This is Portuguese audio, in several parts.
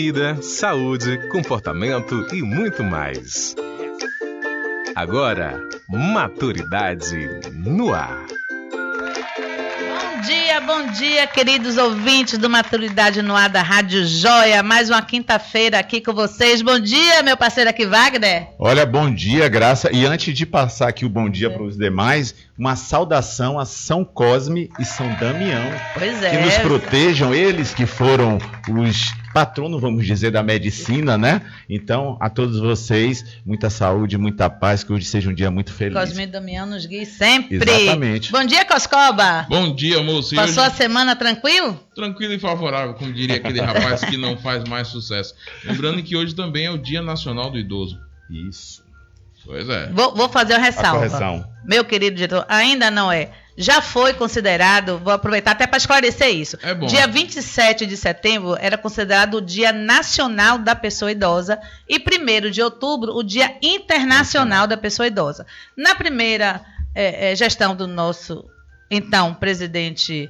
Vida, saúde, comportamento e muito mais. Agora, Maturidade no Ar. Bom dia, queridos ouvintes do Maturidade no Ar da Rádio Joia. Mais uma quinta-feira aqui com vocês. Bom dia, meu parceiro aqui, Wagner. Olha, bom dia, Graça. E antes de passar aqui o bom dia para os demais, uma saudação a São Cosme e São Damião. Pois é. Que nos protejam, eles que foram os patronos, vamos dizer, da medicina, né? Então, a todos vocês, muita saúde, muita paz, que hoje seja um dia muito feliz. Cosme e Damião nos guiem sempre. Exatamente. Bom dia, Coscoba. Bom dia, moço. Passou a semana tranquilo? Tranquilo e favorável, como diria aquele rapaz que não faz mais sucesso. Lembrando que hoje também é o Dia Nacional do Idoso. Isso. Pois é. Vou fazer uma ressalva. A correção. Meu querido diretor, ainda não é. Já foi considerado, vou aproveitar até para esclarecer isso. É bom. Dia 27 de setembro era considerado o Dia Nacional da Pessoa Idosa e 1º de outubro o Dia Internacional da Pessoa Idosa. Na primeira gestão do nosso, então, presidente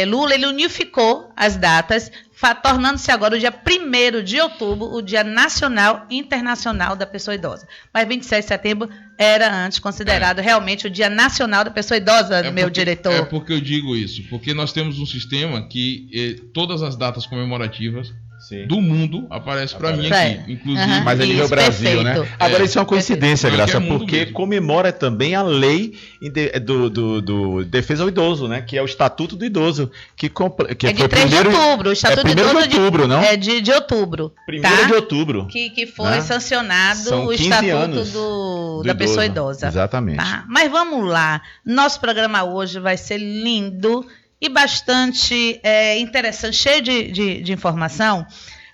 Lula, ele unificou as datas, tornando-se agora o dia 1º de outubro o Dia Nacional e Internacional da Pessoa Idosa. Mas 27 de setembro era antes considerado realmente o Dia Nacional da Pessoa Idosa, meu diretor. É porque eu digo isso, porque nós temos um sistema que todas as datas comemorativas do mundo aparecem para mim aqui, inclusive. Mas a nível Brasil, perfeito. né? Agora isso é uma coincidência, Graça, porque mesmo. comemora também a lei do defesa ao idoso, né? Que é o Estatuto do Idoso, que é de 3 de outubro, o Estatuto do Idoso de outubro, não? É de outubro. 1º de outubro. Que foi sancionado São o 15 Estatuto anos da pessoa idosa. Exatamente. Tá? Mas vamos lá. Nosso programa hoje vai ser lindo e bastante interessante, cheio de informação.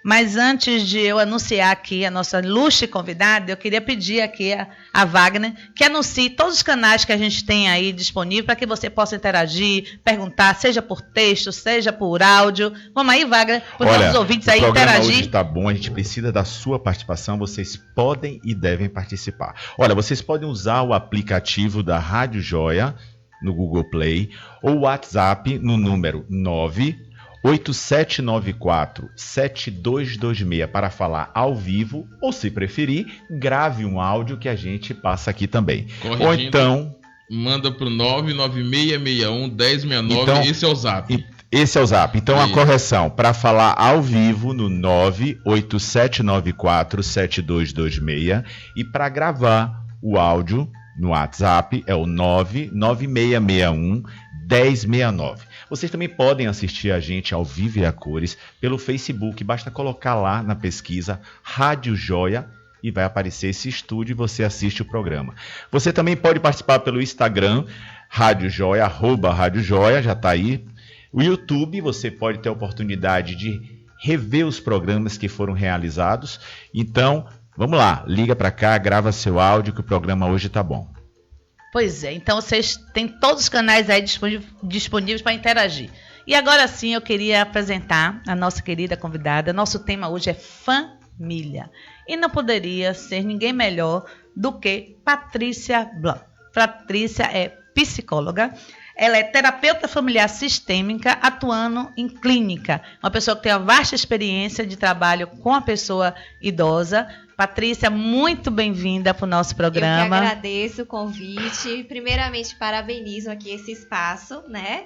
Mas antes de eu anunciar aqui a nossa ilustre convidada, eu queria pedir aqui a Wagner que anuncie todos os canais que a gente tem aí disponível para que você possa interagir, perguntar, seja por texto, seja por áudio. Vamos aí, Wagner, para os nossos ouvintes aí interagir. O programa hoje está bom, a gente precisa da sua participação, vocês podem e devem participar. Olha, vocês podem usar o aplicativo da Rádio Joia no Google Play ou o WhatsApp no número 98794-7226 para falar ao vivo, ou se preferir, grave um áudio que a gente passa aqui também. Corrigindo, ou então manda para o 99661-1069, então, esse é o Zap. Esse é o Zap. Então a correção, para falar ao vivo no 98794-7226 e para gravar o áudio no WhatsApp é o 99661-1069. Vocês também podem assistir a gente ao vivo e a cores pelo Facebook. Basta colocar lá na pesquisa Rádio Joia e vai aparecer esse estúdio e você assiste o programa. Você também pode participar pelo Instagram, Rádio Joia, @Rádio Joia, já está aí. O YouTube, você pode ter a oportunidade de rever os programas que foram realizados. Então, vamos lá, liga para cá, grava seu áudio que o programa hoje tá bom. Pois é, então vocês têm todos os canais aí disponíveis para interagir. E agora sim eu queria apresentar a nossa querida convidada. Nosso tema hoje é família. E não poderia ser ninguém melhor do que Patrícia Blanc. Patrícia é psicóloga. Ela é terapeuta familiar sistêmica, atuando em clínica. Uma pessoa que tem uma vasta experiência de trabalho com a pessoa idosa. Patrícia, muito bem-vinda para o nosso programa. Eu que agradeço o convite. Primeiramente, parabenizo aqui esse espaço, né?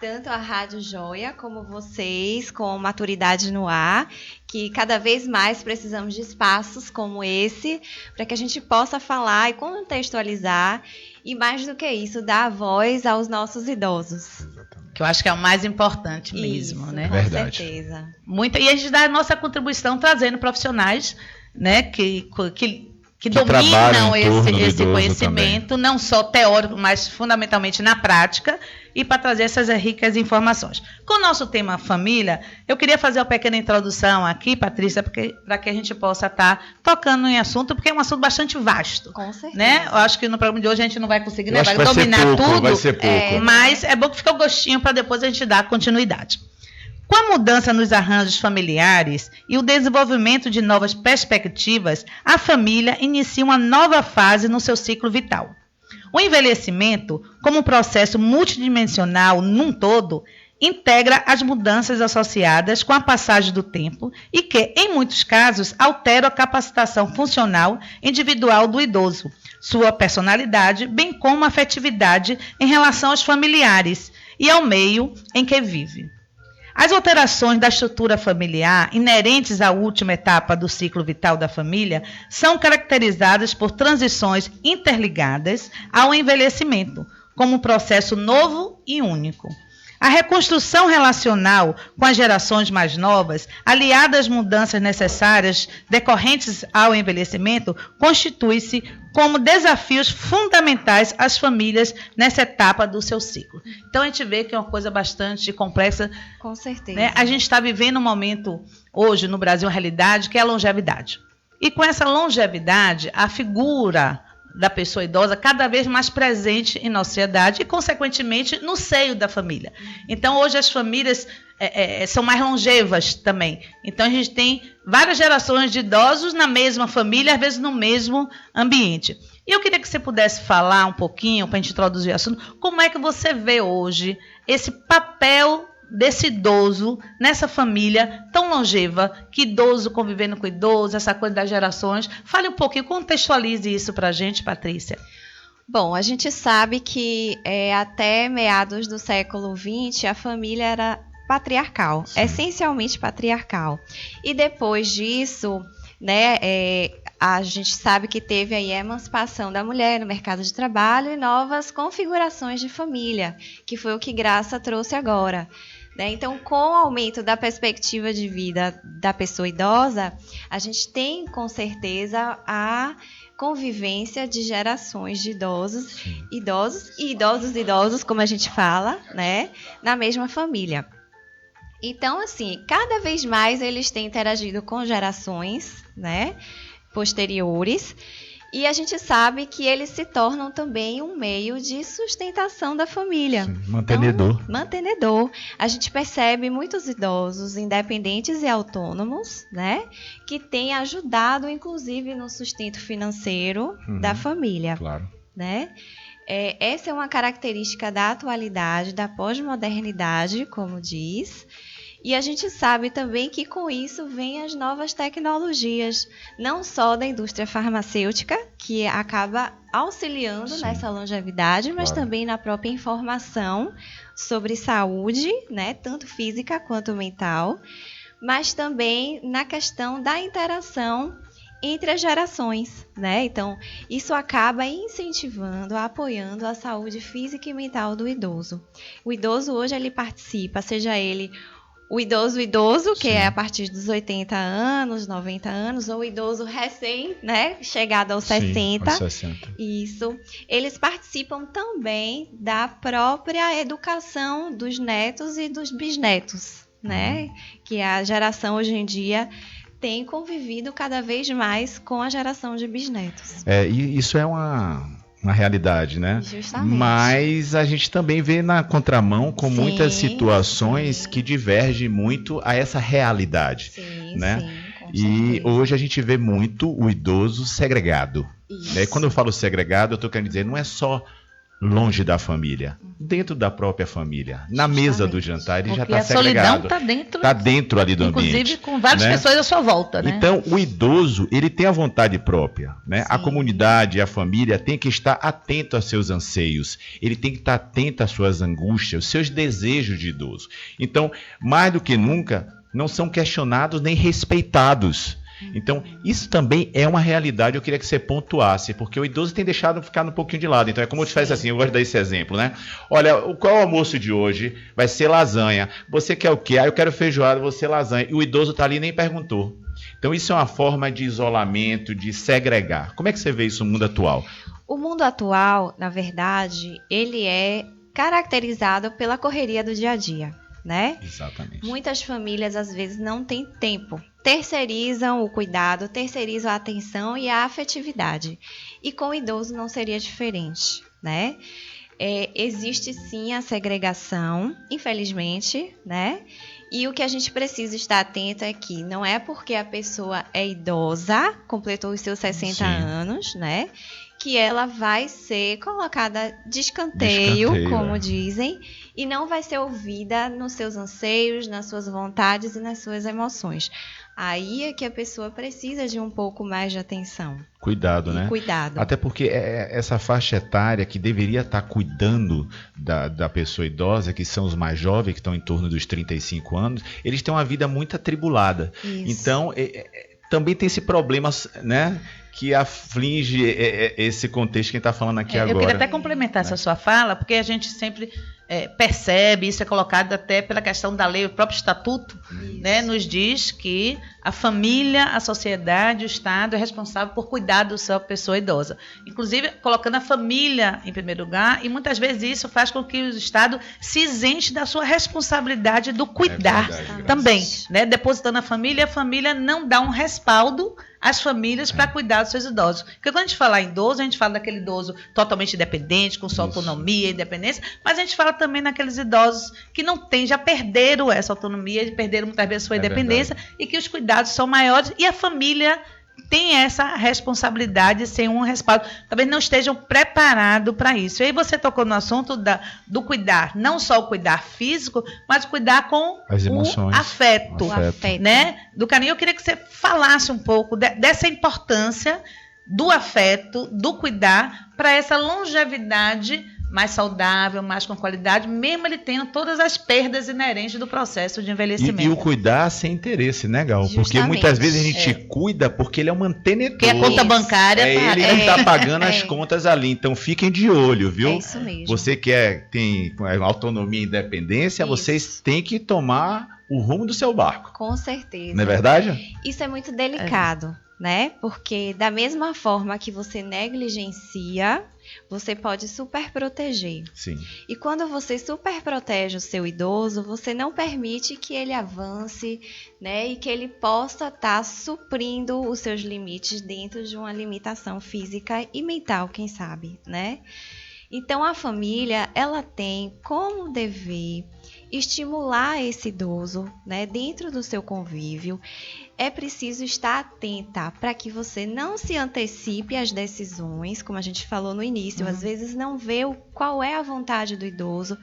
Tanto a Rádio Joia como vocês, com Maturidade no Ar, que cada vez mais precisamos de espaços como esse, para que a gente possa falar e contextualizar, e mais do que isso, dar voz aos nossos idosos. Exatamente. Que eu acho que é o mais importante mesmo, isso, né? Com Verdade. certeza. E a gente dá a nossa contribuição trazendo profissionais, né, que dominam trabalham em torno do esse idoso conhecimento, também. não só teórico, mas fundamentalmente na prática, e para trazer essas ricas informações. Com o nosso tema família, eu queria fazer uma pequena introdução aqui, Patrícia, para que a gente possa estar tocando em assunto, porque é um assunto bastante vasto. Com certeza. Né? Eu acho que no programa de hoje a gente não vai conseguir, né? Vai dominar ser pouco, tudo. vai ser pouco. Mas é bom que fique o gostinho para depois a gente dar continuidade. Com a mudança nos arranjos familiares e o desenvolvimento de novas perspectivas, a família inicia uma nova fase no seu ciclo vital. O envelhecimento, como um processo multidimensional num todo, integra as mudanças associadas com a passagem do tempo e que, em muitos casos, altera a capacitação funcional individual do idoso, sua personalidade, bem como a afetividade em relação aos familiares e ao meio em que vive. As alterações da estrutura familiar, inerentes à última etapa do ciclo vital da família, são caracterizadas por transições interligadas ao envelhecimento, como um processo novo e único. A reconstrução relacional com as gerações mais novas, aliada às mudanças necessárias decorrentes ao envelhecimento, constitui-se como desafios fundamentais às famílias nessa etapa do seu ciclo. Então, a gente vê que é uma coisa bastante complexa. Com certeza. Né? A gente está vivendo um momento, hoje, no Brasil, uma realidade que é a longevidade. E com essa longevidade, a figura da pessoa idosa cada vez mais presente em nossa sociedade e, consequentemente, no seio da família. Então, hoje as famílias são mais longevas também. Então, a gente tem várias gerações de idosos na mesma família, às vezes no mesmo ambiente. E eu queria que você pudesse falar um pouquinho, para a gente introduzir o assunto, como é que você vê hoje esse papel desse idoso nessa família tão longeva, que idoso convivendo com idoso, essa coisa das gerações. Fale um pouquinho, contextualize isso para a gente, Patrícia. Bom, a gente sabe que até meados do século XX a família era patriarcal, essencialmente patriarcal. E depois disso, né, a gente sabe que teve aí a emancipação da mulher no mercado de trabalho e novas configurações de família, que foi o que Graça trouxe agora. Então, com o aumento da perspectiva de vida da pessoa idosa, a gente tem, com certeza, a convivência de gerações de idosos e idosos, como a gente fala, né, na mesma família. Então, assim, cada vez mais eles têm interagido com gerações, né, posteriores. E a gente sabe que eles se tornam também um meio de sustentação da família. Sim, mantenedor. Então, mantenedor. A gente percebe muitos idosos independentes e autônomos, né, que têm ajudado, inclusive, no sustento financeiro da família. Claro. Né? Essa é uma característica da atualidade, da pós-modernidade, como diz. E a gente sabe também que com isso vêm as novas tecnologias, não só da indústria farmacêutica, que acaba auxiliando nessa longevidade, mas também na própria informação sobre saúde, né, tanto física quanto mental, mas também na questão da interação entre as gerações, né? Então, isso acaba incentivando, apoiando a saúde física e mental do idoso. O idoso hoje ele participa, seja ele o idoso, que é a partir dos 80 anos, 90 anos, ou o idoso recém, né, chegado aos 60. Aos 60. Isso. Eles participam também da própria educação dos netos e dos bisnetos, né? Que a geração hoje em dia tem convivido cada vez mais com a geração de bisnetos. E isso é uma realidade, né? Justamente. Mas a gente também vê na contramão com muitas situações que divergem muito a essa realidade, né? Sim, e hoje a gente vê muito o idoso segregado. Né? Quando eu falo segregado, eu estou querendo dizer, não é só longe da família, dentro da própria família, na mesa do jantar, ele já está segregado. A solidão está dentro ali do ambiente. Inclusive com várias pessoas à sua volta, né? Então, o idoso, ele tem a vontade própria, né? A comunidade, a família tem que estar atento aos seus anseios, ele tem que estar atento às suas angústias, os seus desejos de idoso. Então, mais do que nunca, não são questionados nem respeitados. Então, isso também é uma realidade, eu queria que você pontuasse, porque o idoso tem deixado ficar um pouquinho de lado. Então, é como eu te faço assim, eu gosto de dar esse exemplo, né? Olha, qual é o almoço de hoje? Vai ser lasanha. Você quer o quê? Eu quero feijoada, você lasanha. E o idoso está ali e nem perguntou. Então, isso é uma forma de isolamento, de segregar. Como é que você vê isso no mundo atual? O mundo atual, na verdade, ele é caracterizado pela correria do dia a dia, né? Exatamente. Muitas famílias, às vezes, não têm tempo. Terceirizam o cuidado, terceirizam a atenção e a afetividade. E com o idoso não seria diferente, né? Existe sim a segregação, infelizmente, né? E o que a gente precisa estar atento é que não é porque a pessoa é idosa, completou os seus 60 anos, né? Que ela vai ser colocada de escanteio, como dizem, e não vai ser ouvida nos seus anseios, nas suas vontades e nas suas emoções. Aí é que a pessoa precisa de um pouco mais de atenção. Cuidado, né? Cuidado. Até porque essa faixa etária que deveria estar cuidando da pessoa idosa, que são os mais jovens, que estão em torno dos 35 anos, eles têm uma vida muito atribulada. Isso. Então, também tem esse problema, né, que aflige esse contexto que a gente está falando aqui agora. Eu queria até complementar essa sua fala, porque a gente sempre percebe, isso é colocado até pela questão da lei, o próprio estatuto, né, nos diz que a família, a sociedade, o Estado é responsável por cuidar da sua pessoa idosa. Inclusive, colocando a família em primeiro lugar, e muitas vezes isso faz com que o Estado se isente da sua responsabilidade do cuidar também, né, depositando a família não dá um respaldo às famílias para cuidar dos seus idosos. Porque quando a gente fala em idoso, a gente fala daquele idoso totalmente independente, com sua autonomia e independência, mas a gente fala também naqueles idosos que não têm, já perderam essa autonomia, perderam muitas vezes sua independência, e que os cuidados são maiores, e a família tem essa responsabilidade sem um respaldo. Talvez não estejam preparados para isso. E aí você tocou no assunto do cuidar, não só o cuidar físico, mas o cuidar com as emoções, o afeto, né? Do carinho. Eu queria que você falasse um pouco dessa importância do afeto, do cuidar, para essa longevidade mais saudável, mais com qualidade, mesmo ele tendo todas as perdas inerentes do processo de envelhecimento. E o cuidar sem interesse, né, Gal? Justamente. Porque muitas vezes a gente cuida porque ele é um mantenedor. Que é a conta bancária. Ele que está pagando as contas ali. Então fiquem de olho, viu? É isso mesmo. Você que tem autonomia e independência, vocês têm que tomar o rumo do seu barco. Com certeza. Não é verdade? Isso é muito delicado, né? Porque da mesma forma que você negligencia, você pode superproteger. Sim. E quando você superprotege o seu idoso, você não permite que ele avance, né? E que ele possa estar suprindo os seus limites dentro de uma limitação física e mental, quem sabe, né? Então a família, ela tem como dever estimular esse idoso, né, dentro do seu convívio. É preciso estar atenta para que você não se antecipe às decisões, como a gente falou no início, às vezes não vê qual é a vontade do idoso,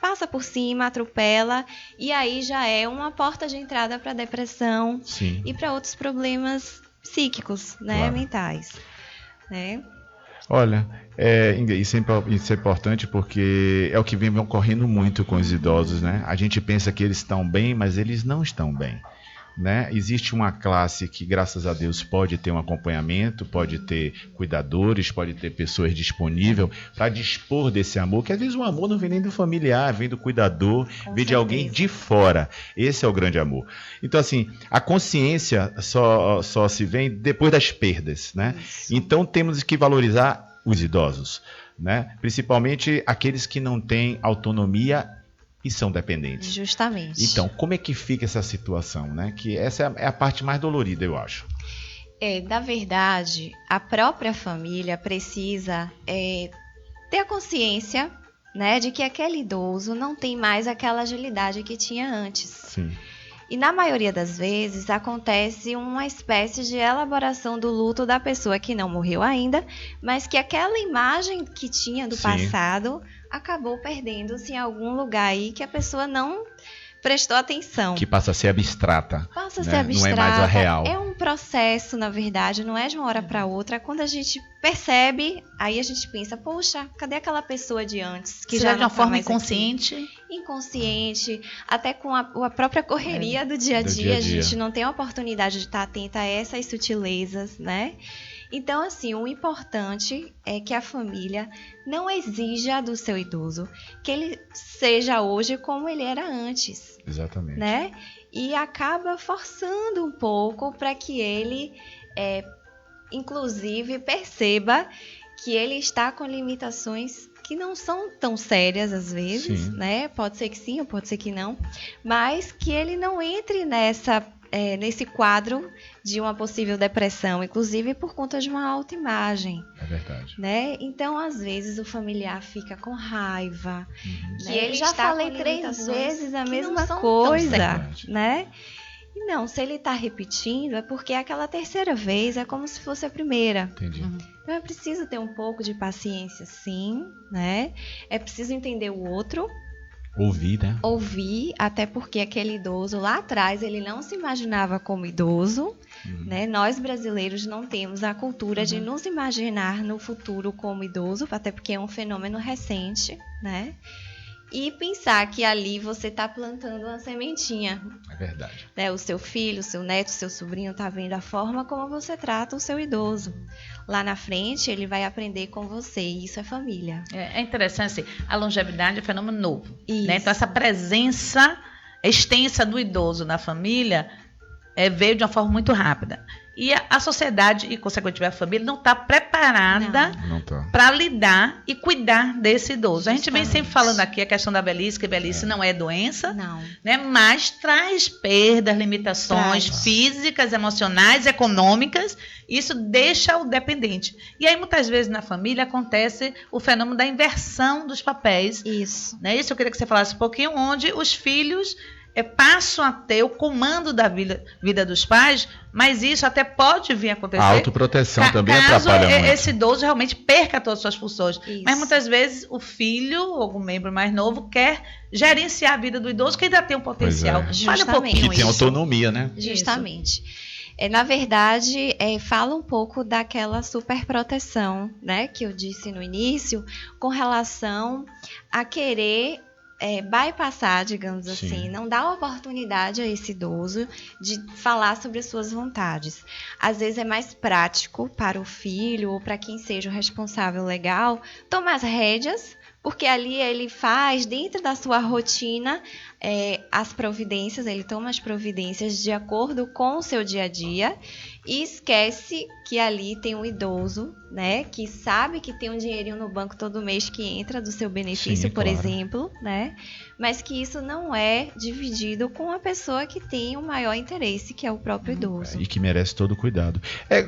passa por cima, atropela, e aí já é uma porta de entrada para depressão. Sim. E para outros problemas psíquicos, né, Claro. mentais, né? Olha, isso é importante porque é o que vem ocorrendo muito com os idosos, né? A gente pensa que eles estão bem, mas eles não estão bem, né? Existe uma classe que, graças a Deus, pode ter um acompanhamento, pode ter cuidadores, pode ter pessoas disponíveis para dispor desse amor, que às vezes o amor não vem nem do familiar, vem do cuidador, vem de alguém de fora. Esse é o grande amor. Então, assim, a consciência só se vem depois das perdas, né? Isso. Então, temos que valorizar os idosos, né? Principalmente aqueles que não têm autonomia e são dependentes. Justamente. Então, como é que fica essa situação, né? Que essa é a parte mais dolorida, eu acho. Na verdade, a própria família precisa ter a consciência, né, de que aquele idoso não tem mais aquela agilidade que tinha antes. Sim. E na maioria das vezes acontece uma espécie de elaboração do luto da pessoa que não morreu ainda, mas que aquela imagem que tinha do passado acabou perdendo-se em algum lugar aí que a pessoa não prestou atenção. Que passa a ser abstrata. Passa a né? ser abstrata. Não é mais a real. É um processo, na verdade, não é de uma hora para outra. Quando a gente percebe, aí a gente pensa, poxa, cadê aquela pessoa de antes? Que já de uma tá forma mais inconsciente. aqui? Inconsciente, até com a própria correria do dia a dia, a gente não tem a oportunidade de estar atenta a essas sutilezas, né? Então, assim, o importante é que a família não exija do seu idoso que ele seja hoje como ele era antes. Exatamente. Né? E acaba forçando um pouco para que ele, inclusive, perceba que ele está com limitações que não são tão sérias às vezes, né? Pode ser que sim ou pode ser que não, mas que ele não entre nesse quadro de uma possível depressão, inclusive por conta de uma autoimagem. É verdade. Né? Então, às vezes, o familiar fica com raiva. Que Né? ele Já está falei com 3 vezes a mesma são tão coisa, certas. né? E não, se ele está repetindo, é porque aquela terceira vez é como se fosse a primeira. Entendi. Então, é preciso ter um pouco de paciência, sim, né? É preciso entender o outro, Ouvir, né? Ouvir, até porque aquele idoso lá atrás, ele não se imaginava como idoso, né? Nós brasileiros não temos a cultura de nos imaginar no futuro como idoso, até porque é um fenômeno recente, né? E pensar que ali você está plantando uma sementinha. É verdade. Né? O seu filho, o seu neto, o seu sobrinho está vendo a forma como você trata o seu idoso. Lá na frente, ele vai aprender com você, e isso é família. É interessante, assim, a longevidade é um fenômeno novo. Isso. Né? Então, essa presença extensa do idoso na família veio de uma forma muito rápida. E a sociedade, e consequentemente a família, não está preparada para lidar e cuidar desse idoso. Justamente. A gente vem sempre falando aqui a questão da velhice, que velhice não é doença, né? Mas traz perdas, limitações físicas, emocionais, econômicas. Isso deixa o dependente. E aí, muitas vezes, na família, acontece o fenômeno da inversão dos papéis. Isso. Né? Isso eu queria que você falasse um pouquinho, onde os filhos passam a ter o comando da vida dos pais, mas isso até pode vir a acontecer. A autoproteção também atrapalha muito. Caso esse idoso realmente perca todas as suas funções. Isso. Mas muitas vezes o filho, ou algum membro mais novo, quer gerenciar a vida do idoso, que ainda tem um potencial. Fala um pouquinho. Que tem autonomia, né? Justamente. Na verdade, fala um pouco daquela superproteção, né, que eu disse no início, com relação a querer bypassar, digamos assim, não dar oportunidade a esse idoso de falar sobre as suas vontades. Às vezes é mais prático para o filho ou para quem seja o responsável legal tomar as rédeas, porque ali ele faz dentro da sua rotina as providências, ele toma as providências de acordo com o seu dia a dia e esquece que ali tem um idoso, né, que sabe que tem um dinheirinho no banco todo mês que entra do seu benefício, por exemplo, né, mas que isso não é dividido com a pessoa que tem o maior interesse, que é o próprio idoso. E que merece todo o cuidado.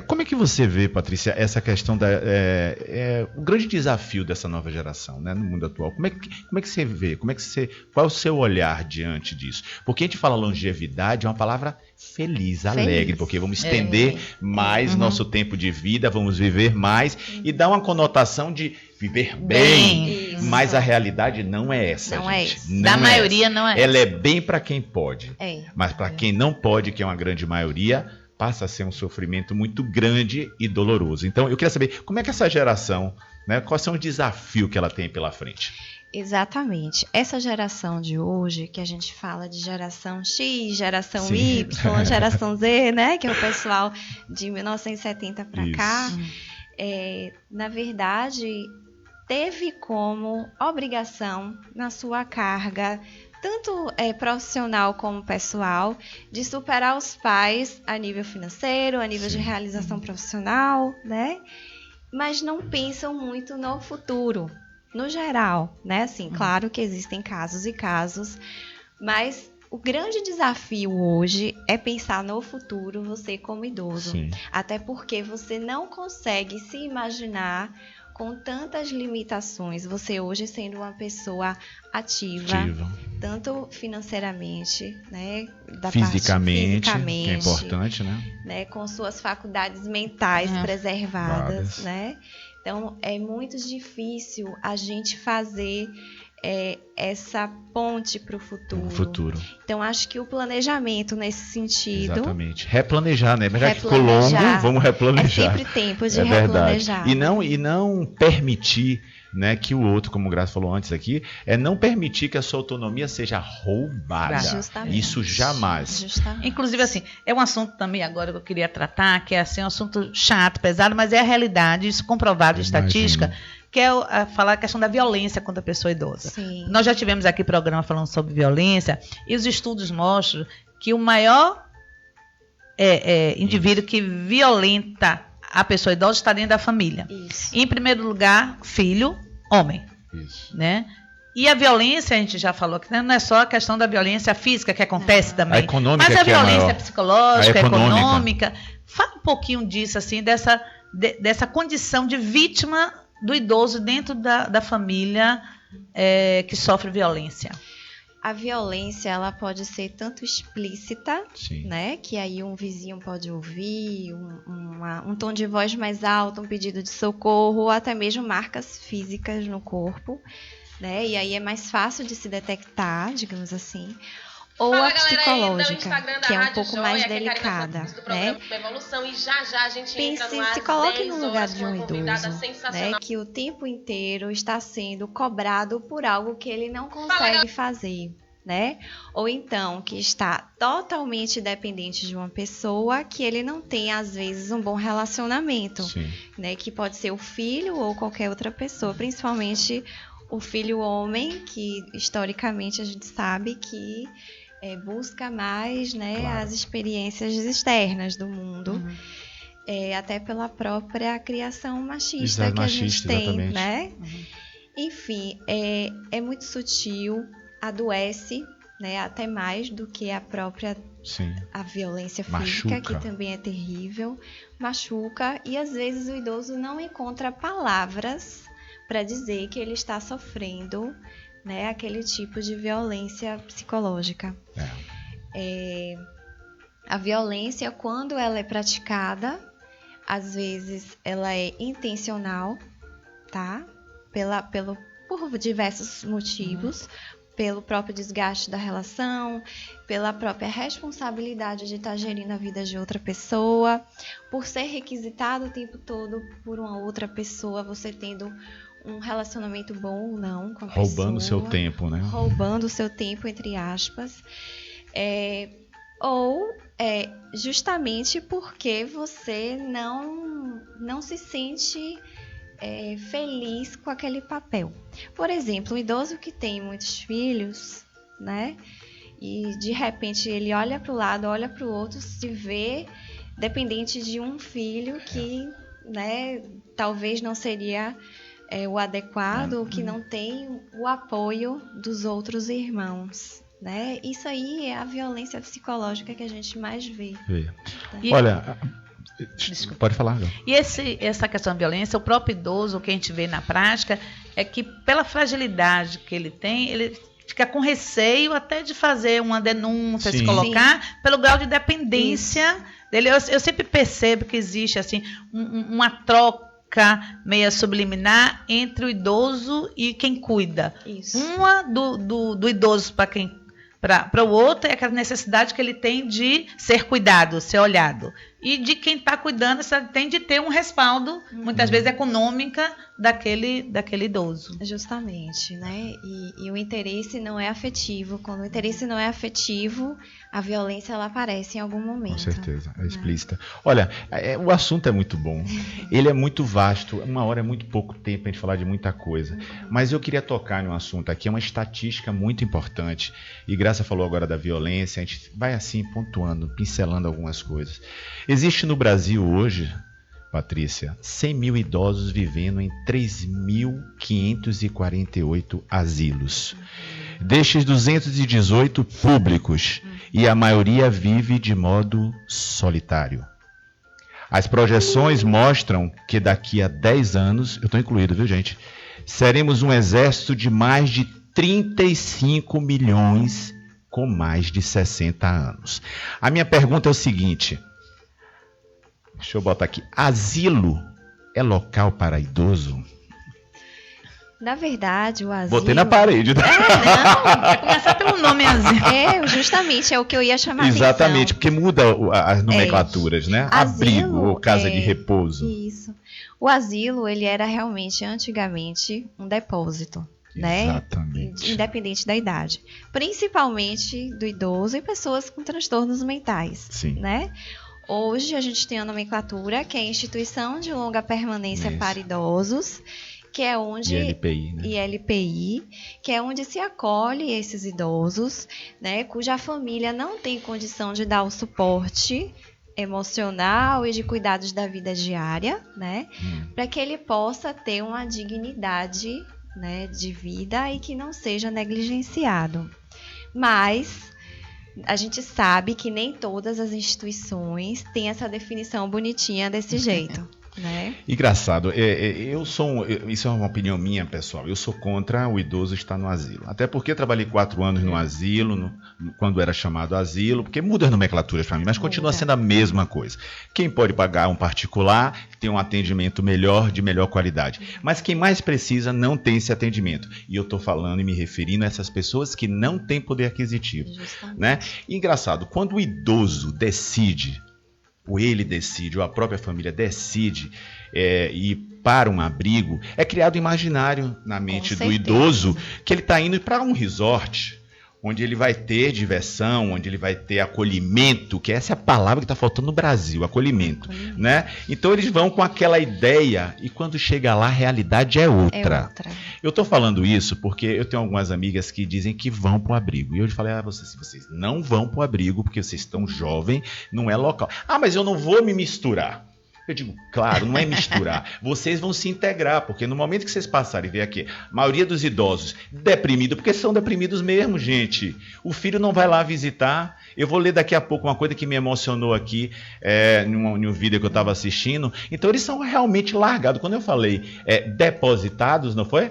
Como é que você vê, Patrícia, essa questão o grande desafio dessa nova geração, né, no mundo atual? Como é que você vê? Qual é o seu olhar diante disso? Porque a gente fala longevidade, é uma palavra feliz, alegre, porque vamos estender mais nosso tempo de vida, vamos viver mais e dá uma conotação de viver bem. Mas a realidade não é essa, gente. Da maioria não é essa. Ela é bem para quem pode, mas para quem não pode, que é uma grande maioria, passa a ser um sofrimento muito grande e doloroso. Então, eu queria saber como é que essa geração, né, quais são os desafios que ela tem pela frente? Exatamente. Essa geração de hoje, que a gente fala de geração X, geração Y, geração Z, né? Que é o pessoal de 1970 para cá, na verdade, teve como obrigação na sua carga, tanto profissional como pessoal, de superar os pais a nível financeiro, a nível de realização profissional, né? Mas não pensam muito no futuro. No geral, né? Assim, claro que existem casos e casos, mas o grande desafio hoje é pensar no futuro, você como idoso. Até porque você não consegue se imaginar com tantas limitações, você hoje sendo uma pessoa ativa. Tanto financeiramente, né, fisicamente, que é importante, né, com suas faculdades mentais preservadas, né? Então, é muito difícil a gente fazer essa ponte para o futuro. Então, acho que o planejamento nesse sentido... Exatamente. Replanejar, né? Mas já que ficou longo, vamos replanejar. É sempre tempo de replanejar. E não permitir, né, que o outro, como o Graça falou antes aqui, não permitir que a sua autonomia seja roubada. Justamente. Isso jamais. Justamente. Inclusive, assim, é um assunto também agora que eu queria tratar, que é assim, um assunto chato, pesado, mas é a realidade, isso comprovado, estatística, que é falar a questão da violência contra a pessoa idosa. Nós já tivemos aqui programa falando sobre violência, e os estudos mostram que o maior indivíduo que violenta a pessoa idosa está dentro da família. Em primeiro lugar, filho, homem. Né? E a violência, a gente já falou que não é só a questão da violência física que acontece também, mas a violência psicológica, econômica. Fala um pouquinho disso, assim, dessa condição de vítima do idoso dentro da família que sofre violência. A violência, ela pode ser tanto explícita, né, que aí um vizinho pode ouvir, um tom de voz mais alto, um pedido de socorro, ou até mesmo marcas físicas no corpo, né? E aí é mais fácil de se detectar, digamos assim. Ou a psicológica, que é um pouco mais delicada, né? Se coloque no lugar de um idoso, né? Que o tempo inteiro está sendo cobrado por algo que ele não consegue fazer, né? Ou então que está totalmente dependente de uma pessoa que ele não tem, às vezes, um bom relacionamento, né? Que pode ser o filho ou qualquer outra pessoa, principalmente o filho homem, que historicamente a gente sabe que busca mais, né, as experiências externas do mundo, até pela própria criação machista que a gente tem, exatamente. Né? Enfim, é muito sutil, adoece, né, até mais do que a própria a violência física, que também é terrível, machuca, e às vezes o idoso não encontra palavras para dizer que ele está sofrendo, né, aquele tipo de violência psicológica. A violência, quando ela é praticada, às vezes ela é intencional, tá? Por diversos motivos, pelo próprio desgaste da relação, pela própria responsabilidade de estar gerindo a vida de outra pessoa, por ser requisitado o tempo todo por uma outra pessoa, você tendo um relacionamento bom ou não com a pessoa. Roubando seu tempo, né? Roubando o seu tempo, entre aspas. Justamente porque você não se sente feliz com aquele papel. Por exemplo, um idoso que tem muitos filhos, né? E de repente ele olha para o lado, olha para o outro, se vê dependente de um filho que, né, talvez não seria o adequado, que não tem o apoio dos outros irmãos, né? Isso aí é a violência psicológica que a gente mais vê. Tá? Olha, pode falar. Não. E essa questão da violência, o próprio idoso, o que a gente vê na prática, é que pela fragilidade que ele tem, ele fica com receio até de fazer uma denúncia, se colocar, pelo grau de dependência dele. Eu sempre percebo que existe assim uma troca meia subliminar entre o idoso e quem cuida. Isso. Uma do idoso para o outro é aquela necessidade que ele tem de ser cuidado, ser olhado. E de quem está cuidando tem de ter um respaldo, muitas vezes econômica, daquele idoso. Justamente, né? E o interesse não é afetivo. Quando o interesse não é afetivo, a violência ela aparece em algum momento. Com certeza, é explícita. Olha, o assunto é muito bom. Ele é muito vasto. Uma hora é muito pouco tempo para a gente falar de muita coisa. Mas eu queria tocar num assunto aqui, é uma estatística muito importante. E Graça falou agora da violência, a gente vai assim pontuando, pincelando algumas coisas. Existe no Brasil hoje, Patrícia, 100 mil idosos vivendo em 3.548 asilos. Destes 218 públicos, e a maioria vive de modo solitário. As projeções mostram que daqui a 10 anos, eu estou incluído, viu gente, seremos um exército de mais de 35 milhões com mais de 60 anos. A minha pergunta é o seguinte... Deixa eu botar aqui. Asilo é local para idoso? Na verdade, o asilo... Botei na parede. Não, vai começar pelo nome asilo. Justamente, é o que eu ia chamar Exatamente, porque muda as nomenclaturas, né? Abrigo ou casa de repouso. Isso. O asilo, ele era realmente, antigamente, um depósito. Né? Exatamente. Independente da idade. Principalmente do idoso e pessoas com transtornos mentais. Sim. Né? Hoje a gente tem a nomenclatura, que é a Instituição de Longa Permanência para Idosos, que é onde... ILPI, né? ILPI, que é onde se acolhe esses idosos, né, cuja família não tem condição de dar o suporte emocional e de cuidados da vida diária, né, para que ele possa ter uma dignidade, né, de vida e que não seja negligenciado. Mas... a gente sabe que nem todas as instituições têm essa definição bonitinha desse jeito, né? Engraçado, isso é uma opinião minha, pessoal. Eu sou contra o idoso estar no asilo. Até porque trabalhei 4 anos no asilo, quando era chamado asilo, porque muda as nomenclaturas para mim, mas continua sendo a mesma coisa. Quem pode pagar um particular tem um atendimento melhor, de melhor qualidade. Mas quem mais precisa não tem esse atendimento. E eu estou falando e me referindo a essas pessoas que não têm poder aquisitivo. Né? E engraçado, quando o idoso decide, ou ele decide, ou a própria família decide ir para um abrigo, é criado um imaginário na mente do idoso que ele está indo para um resort, onde ele vai ter diversão, onde ele vai ter acolhimento, que essa é a palavra que está faltando no Brasil, acolhimento. Né? Então eles vão com aquela ideia e quando chega lá a realidade é outra. Eu estou falando isso porque eu tenho algumas amigas que dizem que vão para o abrigo. E eu falei, vocês não vão para o abrigo porque vocês estão jovens, não é local. Mas eu não vou me misturar. Eu digo, claro, não é misturar. Vocês vão se integrar, porque no momento que vocês passarem e ver aqui, a maioria dos idosos deprimidos, porque são deprimidos mesmo, gente. O filho não vai lá visitar. Eu vou ler daqui a pouco uma coisa que me emocionou aqui, em um vídeo que eu estava assistindo. Então, eles são realmente largados. Quando eu falei depositados, não foi?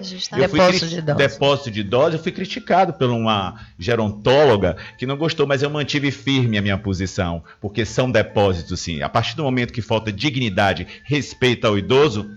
Depósito de idosos. Eu fui criticado por uma gerontóloga que não gostou, mas eu mantive firme a minha posição, porque são depósitos, sim. A partir do momento que falta dignidade, respeito ao idoso,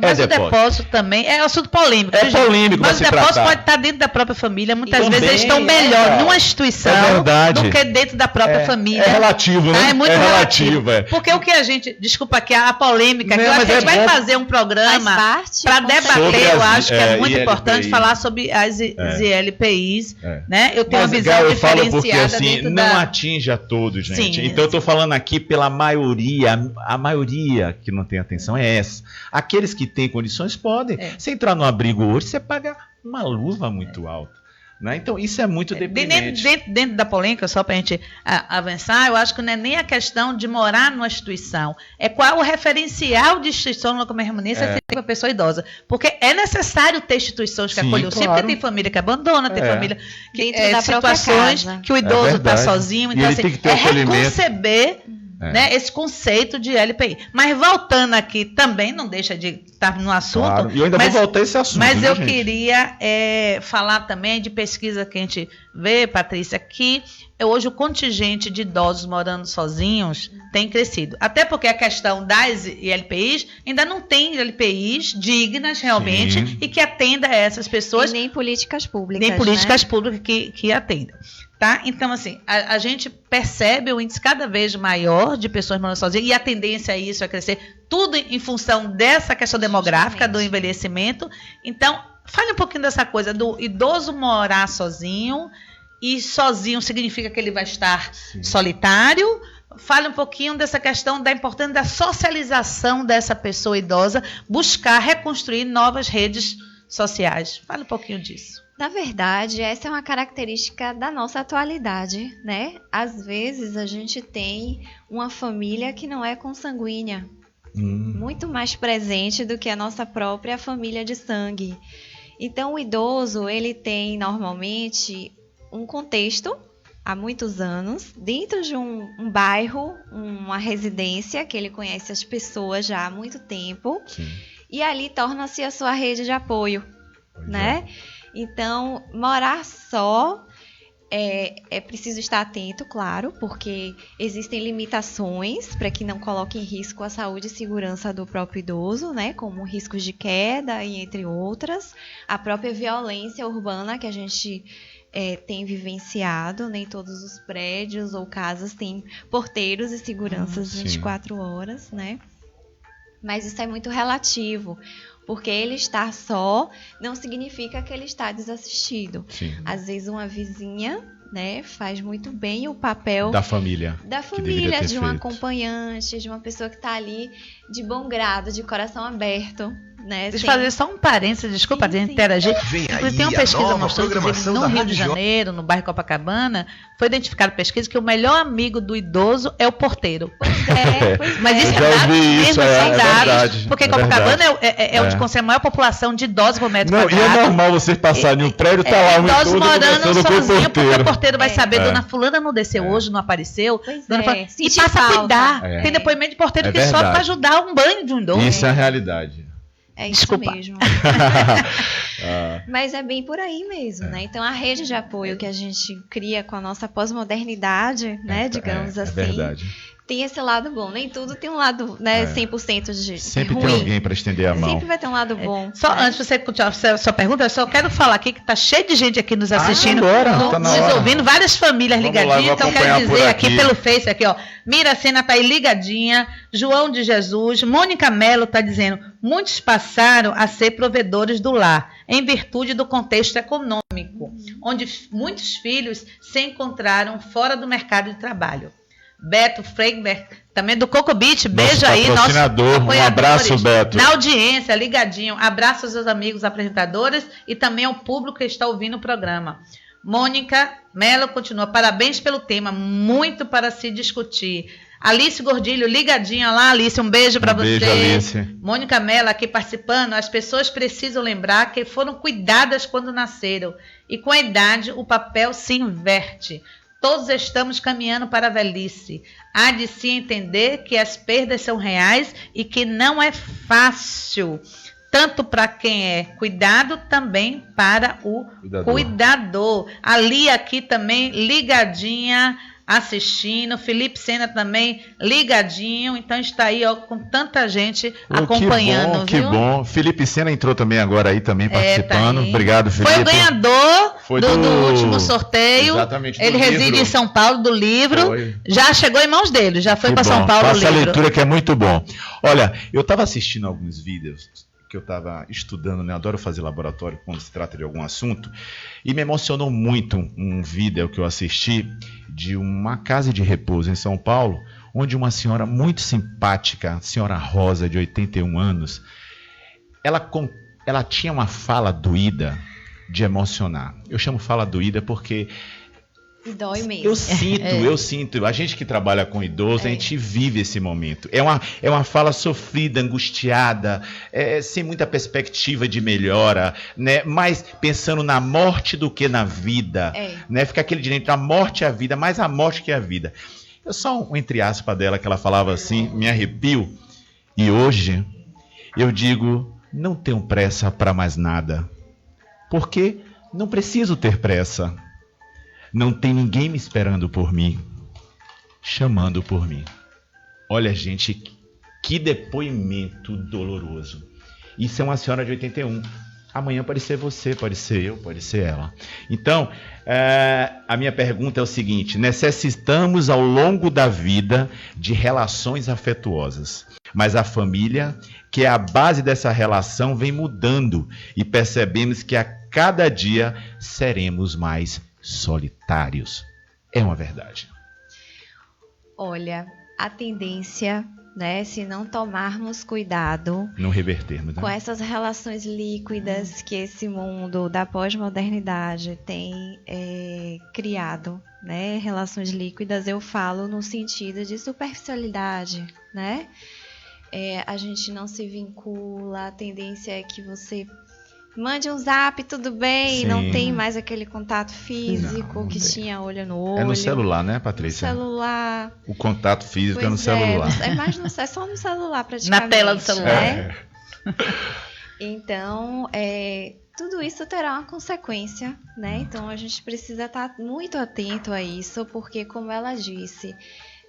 mas o depósito também é assunto polêmico. Mas o depósito pode estar dentro da própria família. Muitas vezes eles estão melhor numa instituição do que dentro da própria família. É relativo, né? É muito relativo. Porque o que a gente... Desculpa aqui, a polêmica. Eu acho que a gente vai fazer um programa para debater, eu acho que é muito importante falar sobre as ILPIs. Né? Eu tenho uma visão diferenciada porque, assim, não atinge a todos, gente. Sim, então eu estou falando aqui pela maioria. A maioria que não tem atenção é essa. Aqueles que têm condições podem. Se entrar no abrigo hoje, você paga uma luva muito alta. Né? Então, isso é muito deprimente. Dentro da polêmica, só para a gente avançar, eu acho que não é nem a questão de morar numa instituição. É qual o referencial de instituição numa permanência para a pessoa idosa. Porque é necessário ter instituições que acolham. Claro. Sempre tem família que abandona, tem família que situações que o idoso está sozinho. Então, assim, reconceber né, esse conceito de LPI. Mas voltando aqui, também não deixa de estar no assunto. Claro. E eu ainda vou voltar a esse assunto. Mas eu queria falar também de pesquisa que a gente vê, Patrícia, que hoje o contingente de idosos morando sozinhos tem crescido. Até porque a questão das ILPIs, ainda não tem ILPIs dignas realmente e que atenda a essas pessoas. E nem políticas públicas. Nem políticas públicas que atendam. Tá? Então, assim, a gente percebe o índice cada vez maior de pessoas morando sozinhas e a tendência a isso é crescer, tudo em função dessa questão demográfica, do envelhecimento. Então, fale um pouquinho dessa coisa do idoso morar sozinho, e sozinho significa que ele vai estar solitário. Fale um pouquinho dessa questão da importância da socialização dessa pessoa idosa, buscar reconstruir novas redes sociais. Fale um pouquinho disso. Na verdade, essa é uma característica da nossa atualidade, né? Às vezes a gente tem uma família que não é consanguínea, muito mais presente do que a nossa própria família de sangue. Então, o idoso, ele tem normalmente um contexto há muitos anos, dentro de um bairro, uma residência, que ele conhece as pessoas já há muito tempo, e ali torna-se a sua rede de apoio, né? Então, morar só é preciso estar atento, claro, porque existem limitações para que não coloque em risco a saúde e segurança do próprio idoso, né? Como riscos de queda e entre outras. A própria violência urbana que a gente tem vivenciado, nem todos os prédios ou casas têm porteiros e seguranças 24 horas, né? Mas isso é muito relativo. Porque ele estar só não significa que ele está desassistido. Às vezes uma vizinha, né, faz muito bem o papel da família, de um acompanhante, de uma pessoa que está ali de bom grado, de coração aberto, né? Deixa eu fazer só um parênteses, desculpa, a gente interagir. Tem uma pesquisa mostrando que no Rio de Janeiro, no bairro Copacabana, foi identificado pesquisa que o melhor amigo do idoso é o porteiro. Mas isso é dado mesmo, são dados, porque Copacabana é onde concentra a maior população de idosos por metro quadrado. E é normal você passar em um prédio, tá lá um idoso idoso morando sozinho, porque o porteiro vai saber, É. Dona fulana não desceu hoje, não apareceu. Dona fulana, e Sentir passa a falta. cuidar. Tem depoimento de porteiro que sobe para ajudar um banho de um idoso. Isso é a realidade. É isso Desculpa. mesmo. Mas é bem por aí mesmo, né? Então a rede de apoio que a gente cria com a nossa pós-modernidade, né, digamos assim, verdade. tem esse lado bom. Nem tudo tem um lado, né, 100% de Sempre ruim. tem alguém para estender a mão. Sempre vai ter um lado bom. Só né? antes de você continuar a sua pergunta, eu só quero falar aqui que tá cheio de gente aqui nos assistindo, agora, tá na nos hora. ouvindo, várias famílias Vamos lá, ligadinhas. vou Então quero acompanhar por dizer aqui aqui. pelo Face, aqui, ó, Miracena tá aí ligadinha, João de Jesus, Mônica Mello tá dizendo, muitos passaram a ser provedores do lar, em virtude do contexto econômico, onde muitos filhos se encontraram fora do mercado de trabalho. Beto Freiberg, também do Coco Beach, beijo aí, nosso patrocinador, um abraço, Beto. Na audiência, ligadinho, abraço aos seus amigos apresentadores e também ao público que está ouvindo o programa. Mônica Mello continua, parabéns pelo tema, muito para se discutir. Alice Gordilho, ligadinha lá, Alice, um beijo para você. Beijo, Alice. Mônica Mello aqui participando, as pessoas precisam lembrar que foram cuidadas quando nasceram e com a idade o papel se inverte. Todos estamos caminhando para a velhice. Há de se entender que as perdas são reais e que não é fácil, tanto para quem é cuidado, também para o cuidador. Ali aqui também ligadinha, assistindo. Felipe Sena também ligadinho. Então está aí ó, com tanta gente acompanhando. Que bom. Felipe Sena entrou também agora aí também participando. Tá aí. Obrigado, Felipe. Foi o ganhador do último sorteio. Exatamente. Ele reside livro. em São Paulo, do livro. Foi. Já chegou em mãos dele, já foi para São Paulo o Faça livro. a leitura que é muito bom. Olha, eu estava assistindo alguns vídeos que eu estava estudando, né? Adoro fazer laboratório quando se trata de algum assunto. E me emocionou muito um vídeo que eu assisti de uma casa de repouso em São Paulo, onde uma senhora muito simpática, a senhora Rosa, de 81 anos, ela tinha uma fala doída de emocionar. Eu chamo fala doída porque E dói mesmo. eu sinto. A gente que trabalha com idoso, a gente vive esse momento. É uma fala sofrida, angustiada, sem muita perspectiva de melhora, né? Mais pensando na morte do que na vida. Né? Fica aquele direito, a morte é a vida, mais a morte que a vida. Eu só um entre aspas dela, que ela falava assim, me arrepio. E hoje, eu digo, não tenho pressa para mais nada. Porque não preciso ter pressa. Não tem ninguém me esperando por mim, chamando por mim. Olha, gente, que depoimento doloroso. Isso é uma senhora de 81. Amanhã pode ser você, pode ser eu, pode ser ela. Então, a minha pergunta é o seguinte: necessitamos ao longo da vida de relações afetuosas. Mas a família, que é a base dessa relação, vem mudando e percebemos que a cada dia seremos mais solitários. É uma verdade. Olha, a tendência, né, se não tomarmos cuidado, não revertermos, né? Com essas relações líquidas que esse mundo da pós-modernidade tem criado, né, relações líquidas, eu falo no sentido de superficialidade, né? A gente não se vincula, a tendência é que você mande um zap, tudo bem, Sim. Não tem mais aquele contato físico não que tem. tinha olho no olho. É no celular, né, Patrícia? No celular. O contato físico é no Pois celular. É só no celular praticamente. Na tela do celular. Né? Então, tudo isso terá uma consequência, né? Então a gente precisa estar muito atento a isso, porque como ela disse,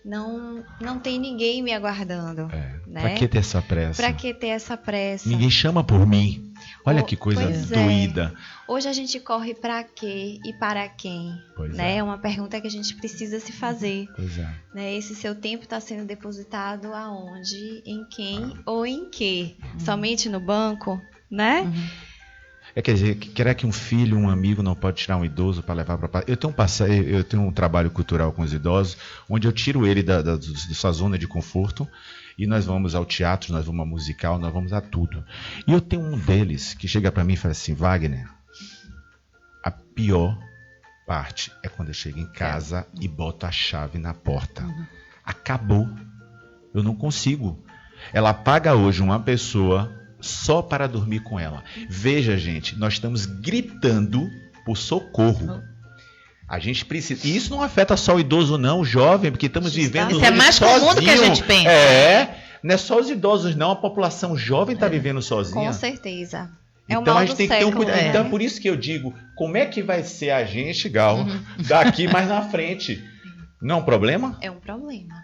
não tem ninguém me aguardando. Né? Pra que ter essa pressa? Pra que ter essa pressa? Ninguém chama por mim. Olha que coisa doída. Hoje a gente corre pra quê e para quem? Né? É uma pergunta que a gente precisa se fazer. Pois é. Né? Esse seu tempo está sendo depositado aonde, em quem ou em quê? Somente no banco, né? Quer dizer, será que um filho, um amigo não pode tirar um idoso para levar para... Eu tenho um trabalho cultural com os idosos, onde eu tiro ele da sua zona de conforto E nós vamos ao teatro, nós vamos ao musical, nós vamos a tudo. E eu tenho um deles que chega para mim e fala assim, Wagner, a pior parte é quando eu chego em casa e boto a chave na porta. Acabou. Eu não consigo. Ela paga hoje uma pessoa só para dormir com ela. Veja, gente, nós estamos gritando por socorro. A gente precisa. E isso não afeta só o idoso, não, o jovem, porque estamos vivendo. Isso é mais comum do que a gente pensa. Não é só os idosos, não. A população jovem está vivendo sozinha. Com certeza. É então o a gente tem que ter um cuidado. né? Então é por isso que eu digo, como é que vai ser a gente, Gal, daqui mais na frente? Não é um problema? É um problema.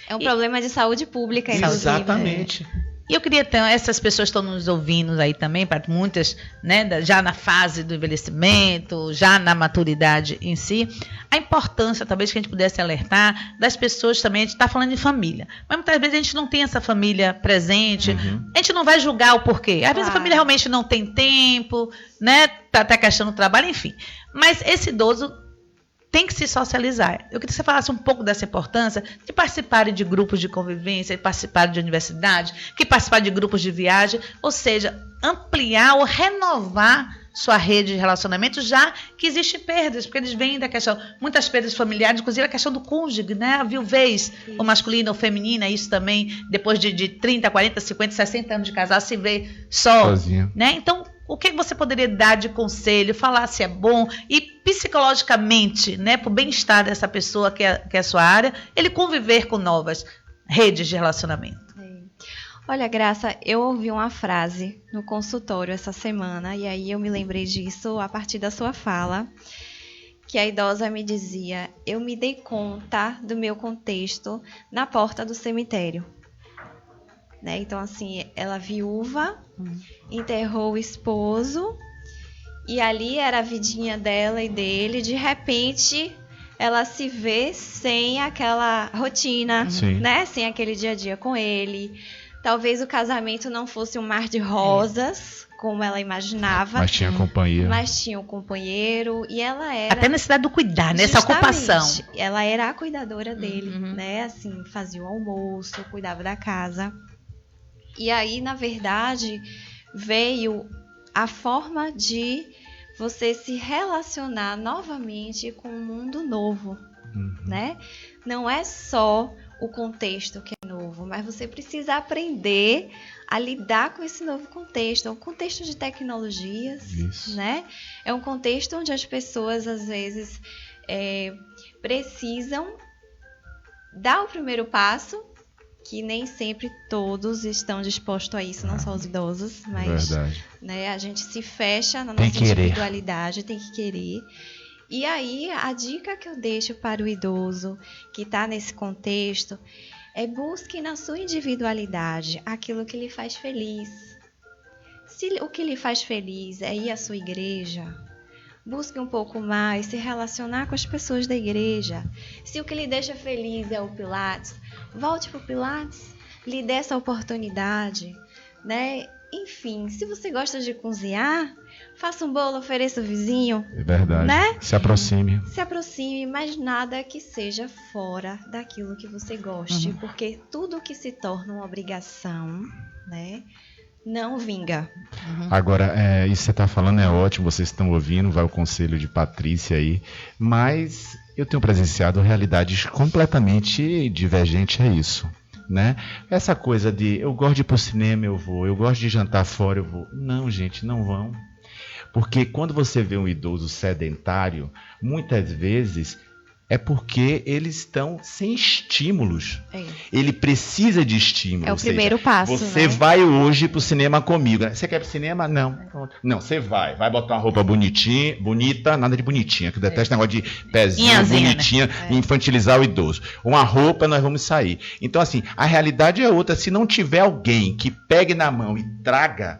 É um problema de saúde pública, inclusive. Exatamente. E eu queria, então, essas pessoas estão nos ouvindo aí também, para muitas, né, já na fase do envelhecimento, já na maturidade em si, a importância, talvez, que a gente pudesse alertar das pessoas também, a gente está falando de família, mas muitas vezes a gente não tem essa família presente, a gente não vai julgar o porquê. Às vezes a família realmente não tem tempo, né, tá até questão do trabalho, enfim. Mas esse idoso tem que se socializar. Eu queria que você falasse um pouco dessa importância de participarem de grupos de convivência, de participarem de universidade, que participar de grupos de viagem, ou seja, ampliar ou renovar sua rede de relacionamento, já que existem perdas, porque eles vêm da questão, muitas perdas familiares, inclusive a questão do cônjuge, né? A viuvez, ou masculina ou feminina, isso também, depois de 30, 40, 50, 60 anos de casar, se vê sozinho, né? Então, o que você poderia dar de conselho, falar se é bom e psicologicamente, né, para o bem-estar dessa pessoa que é a sua área, ele conviver com novas redes de relacionamento? Olha, Graça, eu ouvi uma frase no consultório essa semana e aí eu me lembrei disso a partir da sua fala, que a idosa me dizia, eu me dei conta do meu contexto na porta do cemitério. Né? Então, assim, ela viúva, enterrou o esposo e ali era a vidinha dela e dele. De repente, ela se vê sem aquela rotina, né? Sem aquele dia a dia com ele. Talvez o casamento não fosse um mar de rosas, como ela imaginava. Mas tinha companheiro. Mas tinha um companheiro e ela era... Até necessidade do cuidar, nessa ocupação. Ela era a cuidadora dele, né? Assim, fazia o almoço, cuidava da casa. E aí, na verdade, veio a forma de você se relacionar novamente com um mundo novo, né? Não é só o contexto que é novo, mas você precisa aprender a lidar com esse novo contexto. É um contexto de tecnologias, né? É um contexto onde as pessoas, às vezes, precisam dar o primeiro passo, que nem sempre todos estão dispostos a isso, não só os idosos, mas né, a gente se fecha na nossa individualidade, tem que querer. E aí, a dica que eu deixo para o idoso que está nesse contexto é busque na sua individualidade aquilo que lhe faz feliz. Se o que lhe faz feliz é ir à sua igreja, busque um pouco mais, se relacionar com as pessoas da igreja. Se o que lhe deixa feliz é o Pilates, volte para o Pilates, lhe dê essa oportunidade, né? Enfim, se você gosta de cozinhar, faça um bolo, ofereça o vizinho. É verdade. Né? Se aproxime. Se aproxime, mas nada que seja fora daquilo que você goste, porque tudo que se torna uma obrigação, né, não vinga. Agora, isso que você está falando é ótimo, vocês estão ouvindo, vai o conselho de Patrícia aí, mas eu tenho presenciado realidades completamente divergentes a isso. Né? Essa coisa de eu gosto de ir pro cinema, eu vou, eu gosto de jantar fora, eu vou. Não, gente, não vão. Porque quando você vê um idoso sedentário, muitas vezes é porque eles estão sem estímulos. Ele precisa de estímulo. É o primeiro passo. Você vai hoje pro cinema comigo. Você quer ir pro cinema? Não. Não, você vai. Vai botar uma roupa bonita, nada de bonitinha, que eu detesto negócio de pezinho, bonitinha, né? Infantilizar o idoso. Uma roupa, nós vamos sair. Então, assim, a realidade é outra. Se não tiver alguém que pegue na mão e traga.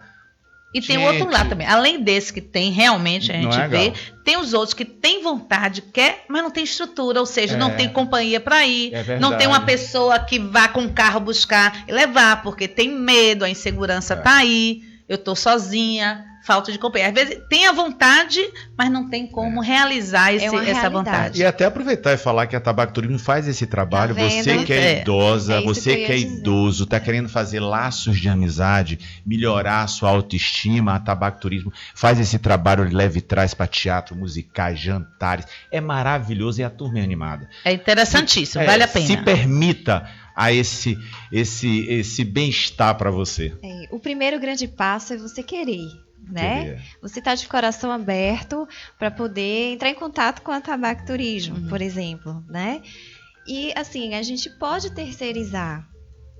E tem o outro lado também. Além desse que tem, realmente, a gente vê, tem os outros que têm vontade, quer, mas não tem estrutura, ou seja, não tem companhia para ir, não tem uma pessoa que vá com o carro buscar e levar, porque tem medo, a insegurança tá aí, eu tô sozinha, falta de companhia. Às vezes tem a vontade, mas não tem como realizar essa vontade. E até aproveitar e falar que a Tabacturismo faz esse trabalho. Tá vendo? Você que é idosa, você que é dizer. idoso, está querendo fazer laços de amizade, melhorar a sua autoestima, a Tabacturismo faz esse trabalho, ele leva e traz para teatro, musicais, jantares. É maravilhoso e a turma é animada. É interessantíssimo, vale a pena. Se permita a esse bem-estar para você. O primeiro grande passo é você querer. Né? Você está de coração aberto para poder entrar em contato com a Tabacturismo, por exemplo, né? E assim, a gente pode terceirizar,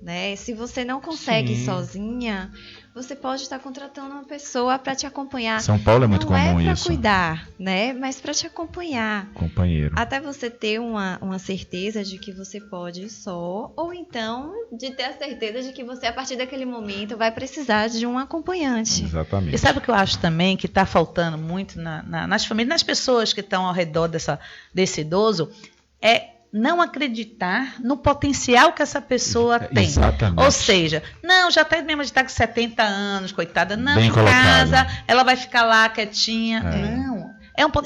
né? Se você não consegue sozinha, você pode estar contratando uma pessoa para te acompanhar. São Paulo é muito comum isso. Não é para cuidar, né? Mas para te acompanhar. Companheiro. Até você ter uma certeza de que você pode só, ou então de ter a certeza de que você, a partir daquele momento, vai precisar de um acompanhante. Exatamente. E sabe o que eu acho também que está faltando muito nas famílias, nas pessoas que estão ao redor desse idoso, é não acreditar no potencial que essa pessoa tem. Exatamente. Ou seja, não, já está mesmo de estar com 70 anos, coitada, não, Bem em colocado. casa, ela vai ficar lá quietinha. Não.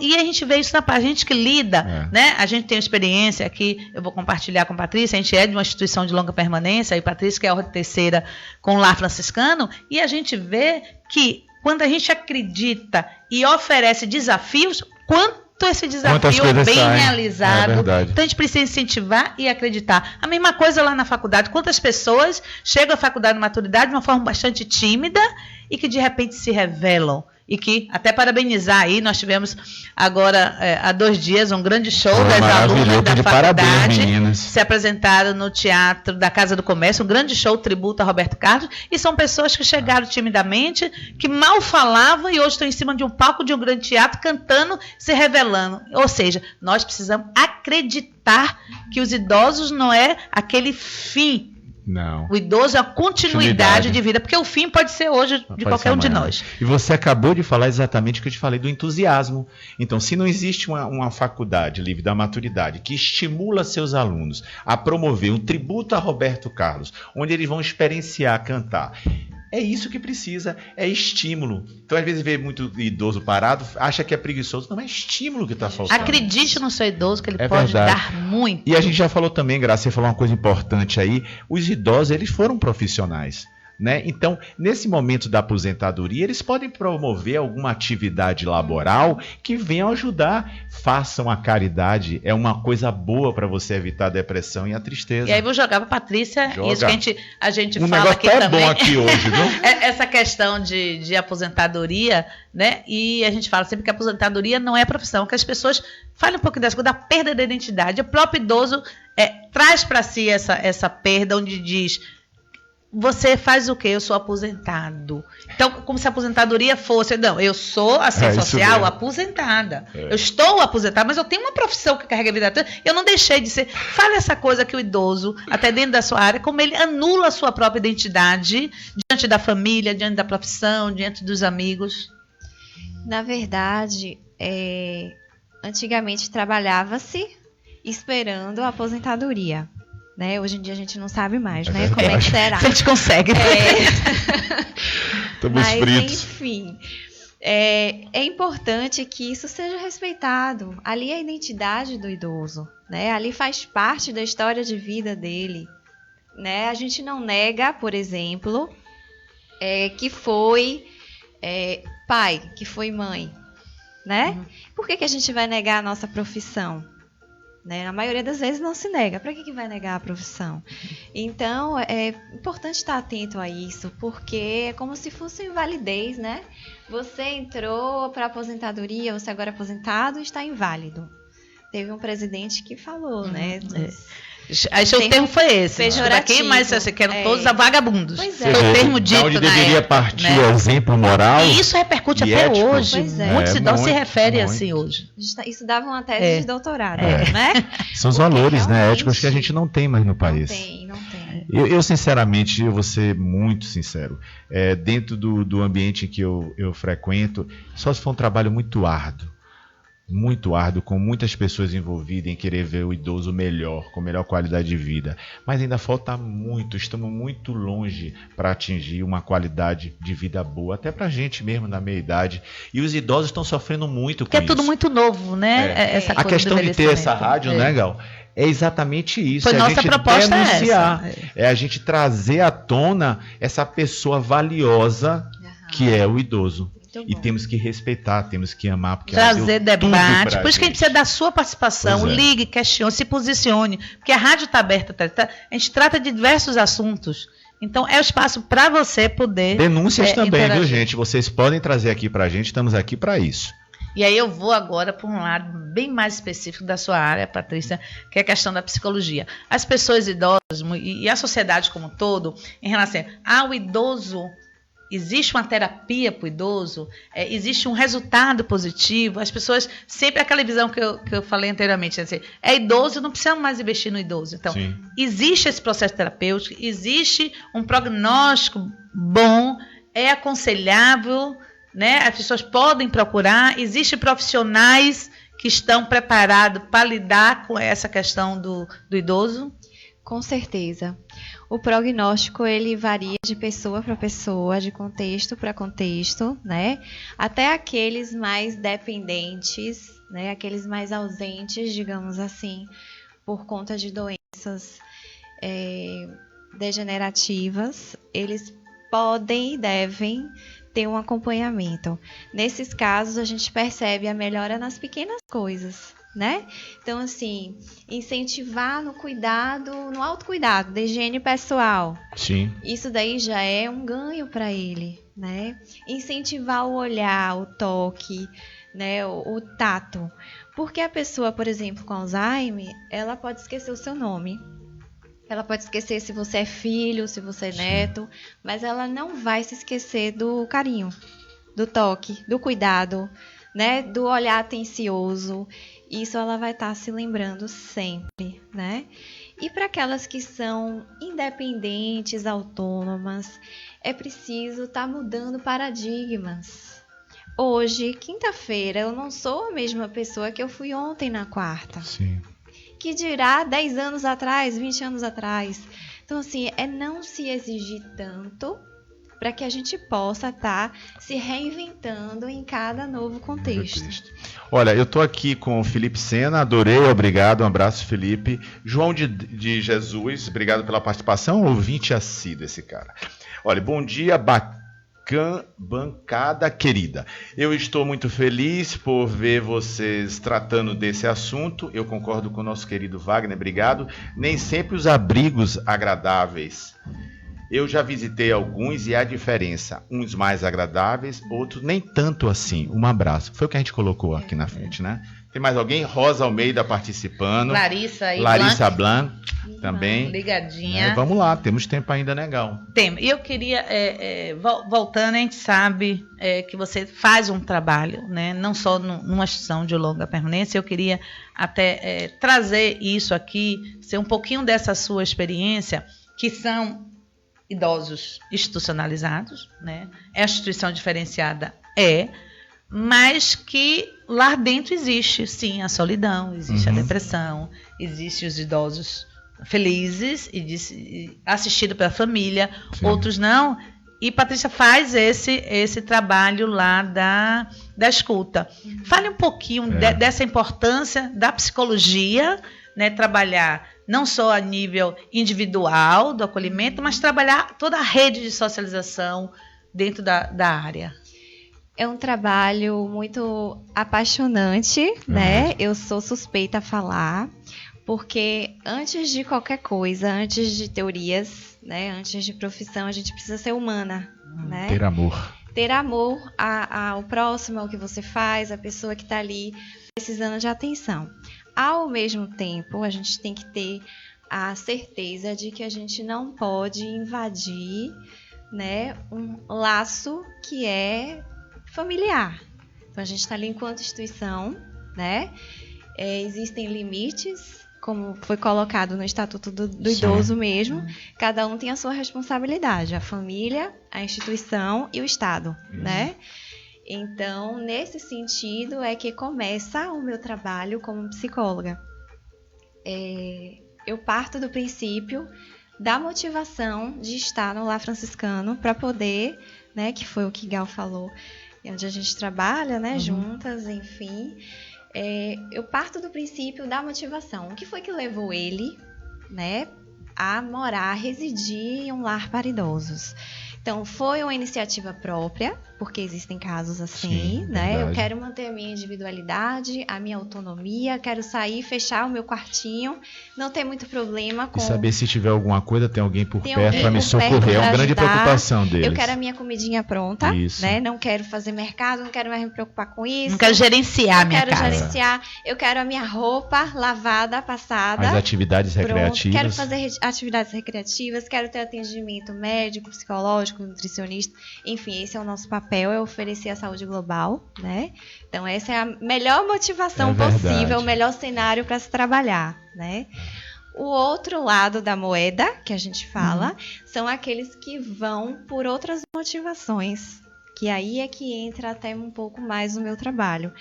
E a gente vê isso a gente que lida, né? A gente tem experiência aqui, eu vou compartilhar com a Patrícia, a gente é de uma instituição de longa permanência, e Patrícia, que é a terceira com o Lar Franciscano, e a gente vê que quando a gente acredita e oferece desafios, quanto esse desafio é bem realizado. Então a gente precisa incentivar e acreditar. A mesma coisa lá na faculdade. Quantas pessoas chegam à faculdade de maturidade de uma forma bastante tímida e que de repente se revelam. E que, até parabenizar aí, nós tivemos agora, há 2 dias, um grande show das alunas da faculdade, se apresentaram no Teatro da Casa do Comércio, um grande show tributo a Roberto Carlos, e são pessoas que chegaram timidamente, que mal falavam e hoje estão em cima de um palco de um grande teatro, cantando, se revelando. Ou seja, nós precisamos acreditar que os idosos não é aquele fim. Não. O idoso é a continuidade de vida, porque o fim pode ser hoje de qualquer um de nós. E você acabou de falar exatamente o que eu te falei do entusiasmo. Então, se não existe uma faculdade livre da maturidade que estimula seus alunos a promover um tributo a Roberto Carlos, onde eles vão experienciar cantar, é isso que precisa, é estímulo. Então, às vezes, vê muito idoso parado, acha que é preguiçoso. Não, é estímulo que está faltando. Acredite no seu idoso, que ele pode dar muito. E a gente já falou também, Graça, você falou uma coisa importante aí, os idosos, eles foram profissionais. Né? Então, nesse momento da aposentadoria, eles podem promover alguma atividade laboral que venha ajudar. Façam a caridade, é uma coisa boa para você evitar a depressão e a tristeza. E aí vou jogar para Patrícia, isso que a gente fala aqui também. Bom aqui hoje, viu? Essa questão de aposentadoria, né? E a gente fala sempre que a aposentadoria não é profissão, que as pessoas falam um pouco da perda da identidade. O próprio idoso traz para si essa perda, onde diz: você faz o quê? Eu sou aposentado. Então, como se a aposentadoria fosse... Não, eu sou assistente social aposentada. Eu estou aposentada, mas eu tenho uma profissão que carrega a vida toda. Eu não deixei de ser... Fala essa coisa que o idoso, até dentro da sua área, como ele anula a sua própria identidade diante da família, diante da profissão, diante dos amigos. Na verdade, antigamente trabalhava-se esperando a aposentadoria. Né? Hoje em dia a gente não sabe mais, né? Como é que será? A gente consegue. Estamos fritos. Enfim, é importante que isso seja respeitado. Ali é a identidade do idoso, né? Ali faz parte da história de vida dele, né? A gente não nega, por exemplo, que foi pai, que foi mãe, né? Por que a gente vai negar a nossa profissão? Né? Na maioria das vezes não se nega. Para que vai negar a profissão? Então, é importante estar atento a isso, porque é como se fosse invalidez, né? Você entrou para a aposentadoria, você agora é aposentado e está inválido. Teve um presidente que falou, né? Aí o termo foi esse. Aqui, mas você quer todos vagabundos. Pois é. Foi o termo dito onde na deveria época, partir o exemplo moral. E isso repercute até ético. hoje. Muitos idosos se referem muito. assim hoje. Isso dava uma tese de doutorado, né? São os valores, né, éticos que a gente não tem mais no país. Não tem. Eu sinceramente, eu vou ser muito sincero, dentro do ambiente que eu frequento, só se for um trabalho muito árduo. muito árduo, com muitas pessoas envolvidas em querer ver o idoso melhor, com melhor qualidade de vida. Mas ainda falta muito, estamos muito longe para atingir uma qualidade de vida boa, até para a gente mesmo na meia idade. E os idosos estão sofrendo muito com Porque isso. é tudo muito novo, né? Essa A questão de ter essa rádio, né, Gal? É exatamente isso. Foi a nossa gente proposta denunciar. essa. É a gente trazer à tona essa pessoa valiosa que é o idoso. E temos que respeitar, temos que amar. Porque trazer debate. Por isso que a gente precisa da sua participação. Ligue, questione, se posicione. Porque a rádio está aberta. A gente trata de diversos assuntos. Então, é o espaço para você poder denúncias também, interagir. viu, gente? Vocês podem trazer aqui para a gente. Estamos aqui para isso. E aí eu vou agora para um lado bem mais específico da sua área, Patrícia, que é a questão da psicologia. As pessoas idosas e a sociedade como um todo, em relação ao idoso, existe uma terapia para o idoso, existe um resultado positivo. As pessoas, sempre aquela visão que eu falei anteriormente, assim, é idoso, não precisamos mais investir no idoso. Então, sim, existe esse processo terapêutico, existe um prognóstico bom, é aconselhável, né? As pessoas podem procurar, existem profissionais que estão preparados para lidar com essa questão do idoso? Com certeza. O prognóstico, ele varia de pessoa para pessoa, de contexto para contexto, né? Até aqueles mais dependentes, né? Aqueles mais ausentes, digamos assim, por conta de doenças degenerativas, eles podem e devem ter um acompanhamento. Nesses casos, a gente percebe a melhora nas pequenas coisas, né? Então, assim, incentivar no cuidado, no autocuidado, da higiene pessoal. Sim. Isso daí já é um ganho para ele, né? Incentivar o olhar, o toque, né? O tato. Porque a pessoa, por exemplo, com Alzheimer, ela pode esquecer o seu nome. Ela pode esquecer se você é filho, se você é neto, mas ela não vai se esquecer do carinho, do toque, do cuidado, né? Do olhar atencioso. Isso ela vai estar se lembrando sempre, né? E para aquelas que são independentes, autônomas, é preciso estar mudando paradigmas. Hoje, quinta-feira, eu não sou a mesma pessoa que eu fui ontem na quarta. Sim. Que dirá 10 anos atrás, 20 anos atrás. Então, assim, é não se exigir tanto para que a gente possa estar se reinventando em cada novo contexto. Olha, eu estou aqui com o Felipe Sena, adorei, obrigado, um abraço, Felipe. João de Jesus, obrigado pela participação, ouvinte assíduo esse cara. Olha, bom dia, bancada querida. Eu estou muito feliz por ver vocês tratando desse assunto. Eu concordo com o nosso querido Wagner, obrigado. Nem sempre os abrigos agradáveis. Eu já visitei alguns e há diferença. Uns mais agradáveis, outros nem tanto assim. Um abraço. Foi o que a gente colocou aqui na frente, né? Tem mais alguém? Rosa Almeida participando. Larissa Blanc também. Ligadinha. Vamos lá, temos tempo ainda, né, Gal? Temos. E eu queria, voltando, a gente sabe que você faz um trabalho, né? Não só numa instituição de longa permanência. Eu queria até trazer isso aqui, ser um pouquinho dessa sua experiência, que são idosos institucionalizados, né? É a instituição diferenciada, mas que lá dentro existe, sim, a solidão, existe a depressão, existe os idosos felizes e assistidos pela família, sim, outros não. E Patrícia faz esse trabalho lá da escuta. Fale um pouquinho dessa importância da psicologia, né? Trabalhar não só a nível individual do acolhimento, mas trabalhar toda a rede de socialização dentro da área. É um trabalho muito apaixonante, né? Eu sou suspeita a falar, porque antes de qualquer coisa, antes de teorias, né? Antes de profissão, a gente precisa ser humana, né? Ter amor. Ter amor ao próximo, ao que você faz, a pessoa que está ali precisando de atenção. Ao mesmo tempo, a gente tem que ter a certeza de que a gente não pode invadir, né, um laço que é familiar. Então, a gente está ali enquanto instituição, né? Existem limites, como foi colocado no Estatuto do Idoso mesmo. Cada um tem a sua responsabilidade, a família, a instituição e o Estado, né? Então, nesse sentido é que começa o meu trabalho como psicóloga. Eu parto do princípio da motivação de estar no Lar Franciscano para poder, né, que foi o que Gal falou, onde a gente trabalha, né, juntas, enfim. Eu parto do princípio da motivação. O que foi que levou ele, né, a morar, a residir em um lar para idosos? Então, foi uma iniciativa própria, porque existem casos assim, Sim, né? verdade. Eu quero manter a minha individualidade, a minha autonomia, quero sair, fechar o meu quartinho, não ter muito problema com... E saber se tiver alguma coisa, tem alguém por Tem perto alguém para me por perto socorrer. É uma pra grande ajudar. preocupação deles. Eu quero a minha comidinha pronta, Isso. né? Não quero fazer mercado, não quero mais me preocupar com isso. Não quero gerenciar a Não minha quero casa. gerenciar. Eu quero a minha roupa lavada, passada. As atividades Pronto. recreativas. Quero fazer atividades recreativas, quero ter atendimento médico, psicológico, nutricionista. Enfim, esse é o nosso papel, é oferecer a saúde global, né? Então, essa é a melhor motivação possível, o melhor cenário para se trabalhar, né? O outro lado da moeda, que a gente fala, são aqueles que vão por outras motivações, que aí é que entra até um pouco mais no meu trabalho.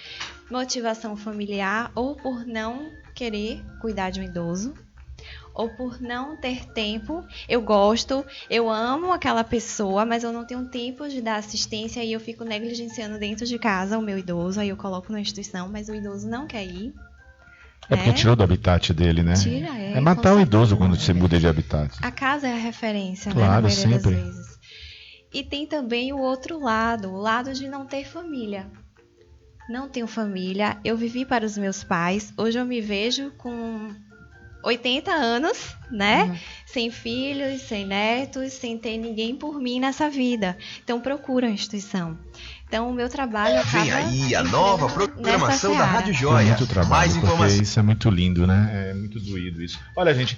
Motivação familiar, ou por não querer cuidar de um idoso, ou por não ter tempo. Eu amo aquela pessoa, mas eu não tenho tempo de dar assistência e eu fico negligenciando dentro de casa o meu idoso, aí eu coloco na instituição, mas o idoso não quer ir. É porque tirou do habitat dele, né? Tira, é matar com o idoso certeza. quando você muda de habitat. A casa é a referência, né, Claro, na maioria sempre. das vezes. E tem também o outro lado, o lado de não ter família. Não tenho família, eu vivi para os meus pais, hoje eu me vejo com 80 anos, né? Sem filhos, sem netos, sem ter ninguém por mim nessa vida. Então, procuro a instituição. Então, o meu trabalho acaba... Vem aí a nova programação da Rádio É Joia. muito trabalho, Mais porque informações. isso é muito lindo, né? É muito doído isso. Olha, gente,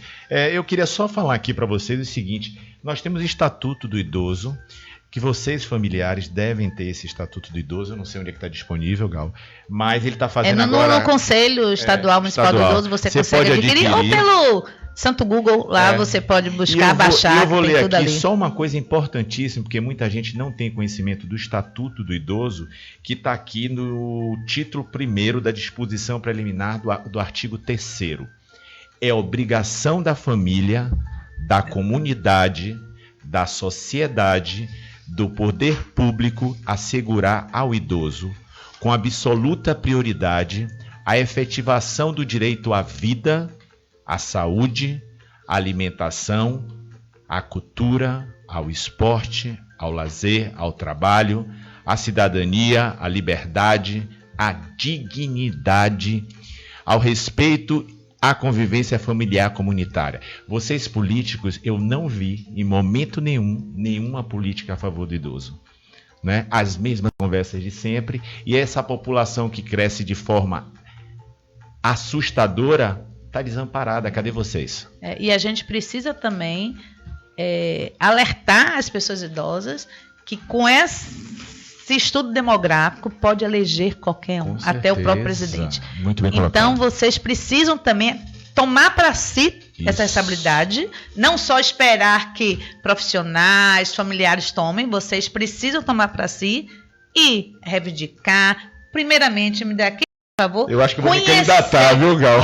eu queria só falar aqui para vocês o seguinte. Nós temos o Estatuto do Idoso, que vocês, familiares, devem ter esse Estatuto do Idoso. Eu não sei onde é que está disponível, Gal, mas ele está fazendo agora... No Conselho Estadual Municipal do Idoso, você consegue pode adquirir, ou pelo Santo Google, lá você pode buscar, baixar, eu vou tem ler tudo aqui ali. só uma coisa importantíssima, porque muita gente não tem conhecimento do Estatuto do Idoso, que está aqui no título 1º da disposição preliminar do artigo 3º. É obrigação da família, da comunidade, da sociedade, do poder público assegurar ao idoso, com absoluta prioridade, a efetivação do direito à vida, à saúde, à alimentação, à cultura, ao esporte, ao lazer, ao trabalho, à cidadania, à liberdade, à dignidade, ao respeito à convivência familiar comunitária. Vocês políticos, eu não vi em momento nenhum nenhuma política a favor do idoso, né? As mesmas conversas de sempre, e essa população que cresce de forma assustadora está desamparada. Cadê vocês? E a gente precisa também alertar as pessoas idosas que com esse estudo demográfico pode eleger qualquer um, até o próprio presidente. Muito bem colocado. Então vocês precisam também tomar para si essa responsabilidade, não só esperar que profissionais, familiares tomem, vocês precisam tomar para si e reivindicar. Primeiramente, me dá aqui, por favor. Eu acho que vou me candidatar, viu, Gal?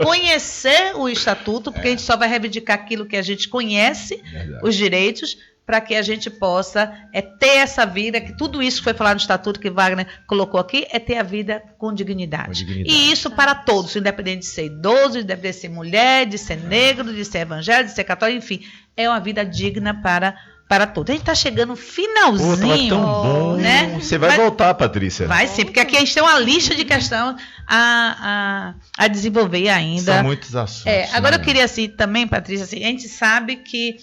Conhecer o estatuto, porque a gente só vai reivindicar aquilo que a gente conhece, os direitos, para que a gente possa ter essa vida, que tudo isso que foi falado no estatuto que Wagner colocou aqui, é ter a vida com dignidade. E isso para todos, independente de ser idoso, independente de ser mulher, de ser negro, de ser evangélico, de ser católico, enfim, é uma vida digna para todos. A gente está chegando no finalzinho. Tão bom, né? Você vai voltar, Patrícia? Vai sim, porque aqui a gente tem uma lista de questões a desenvolver ainda. São muitos assuntos. Agora eu queria assim, também, Patrícia, assim, a gente sabe que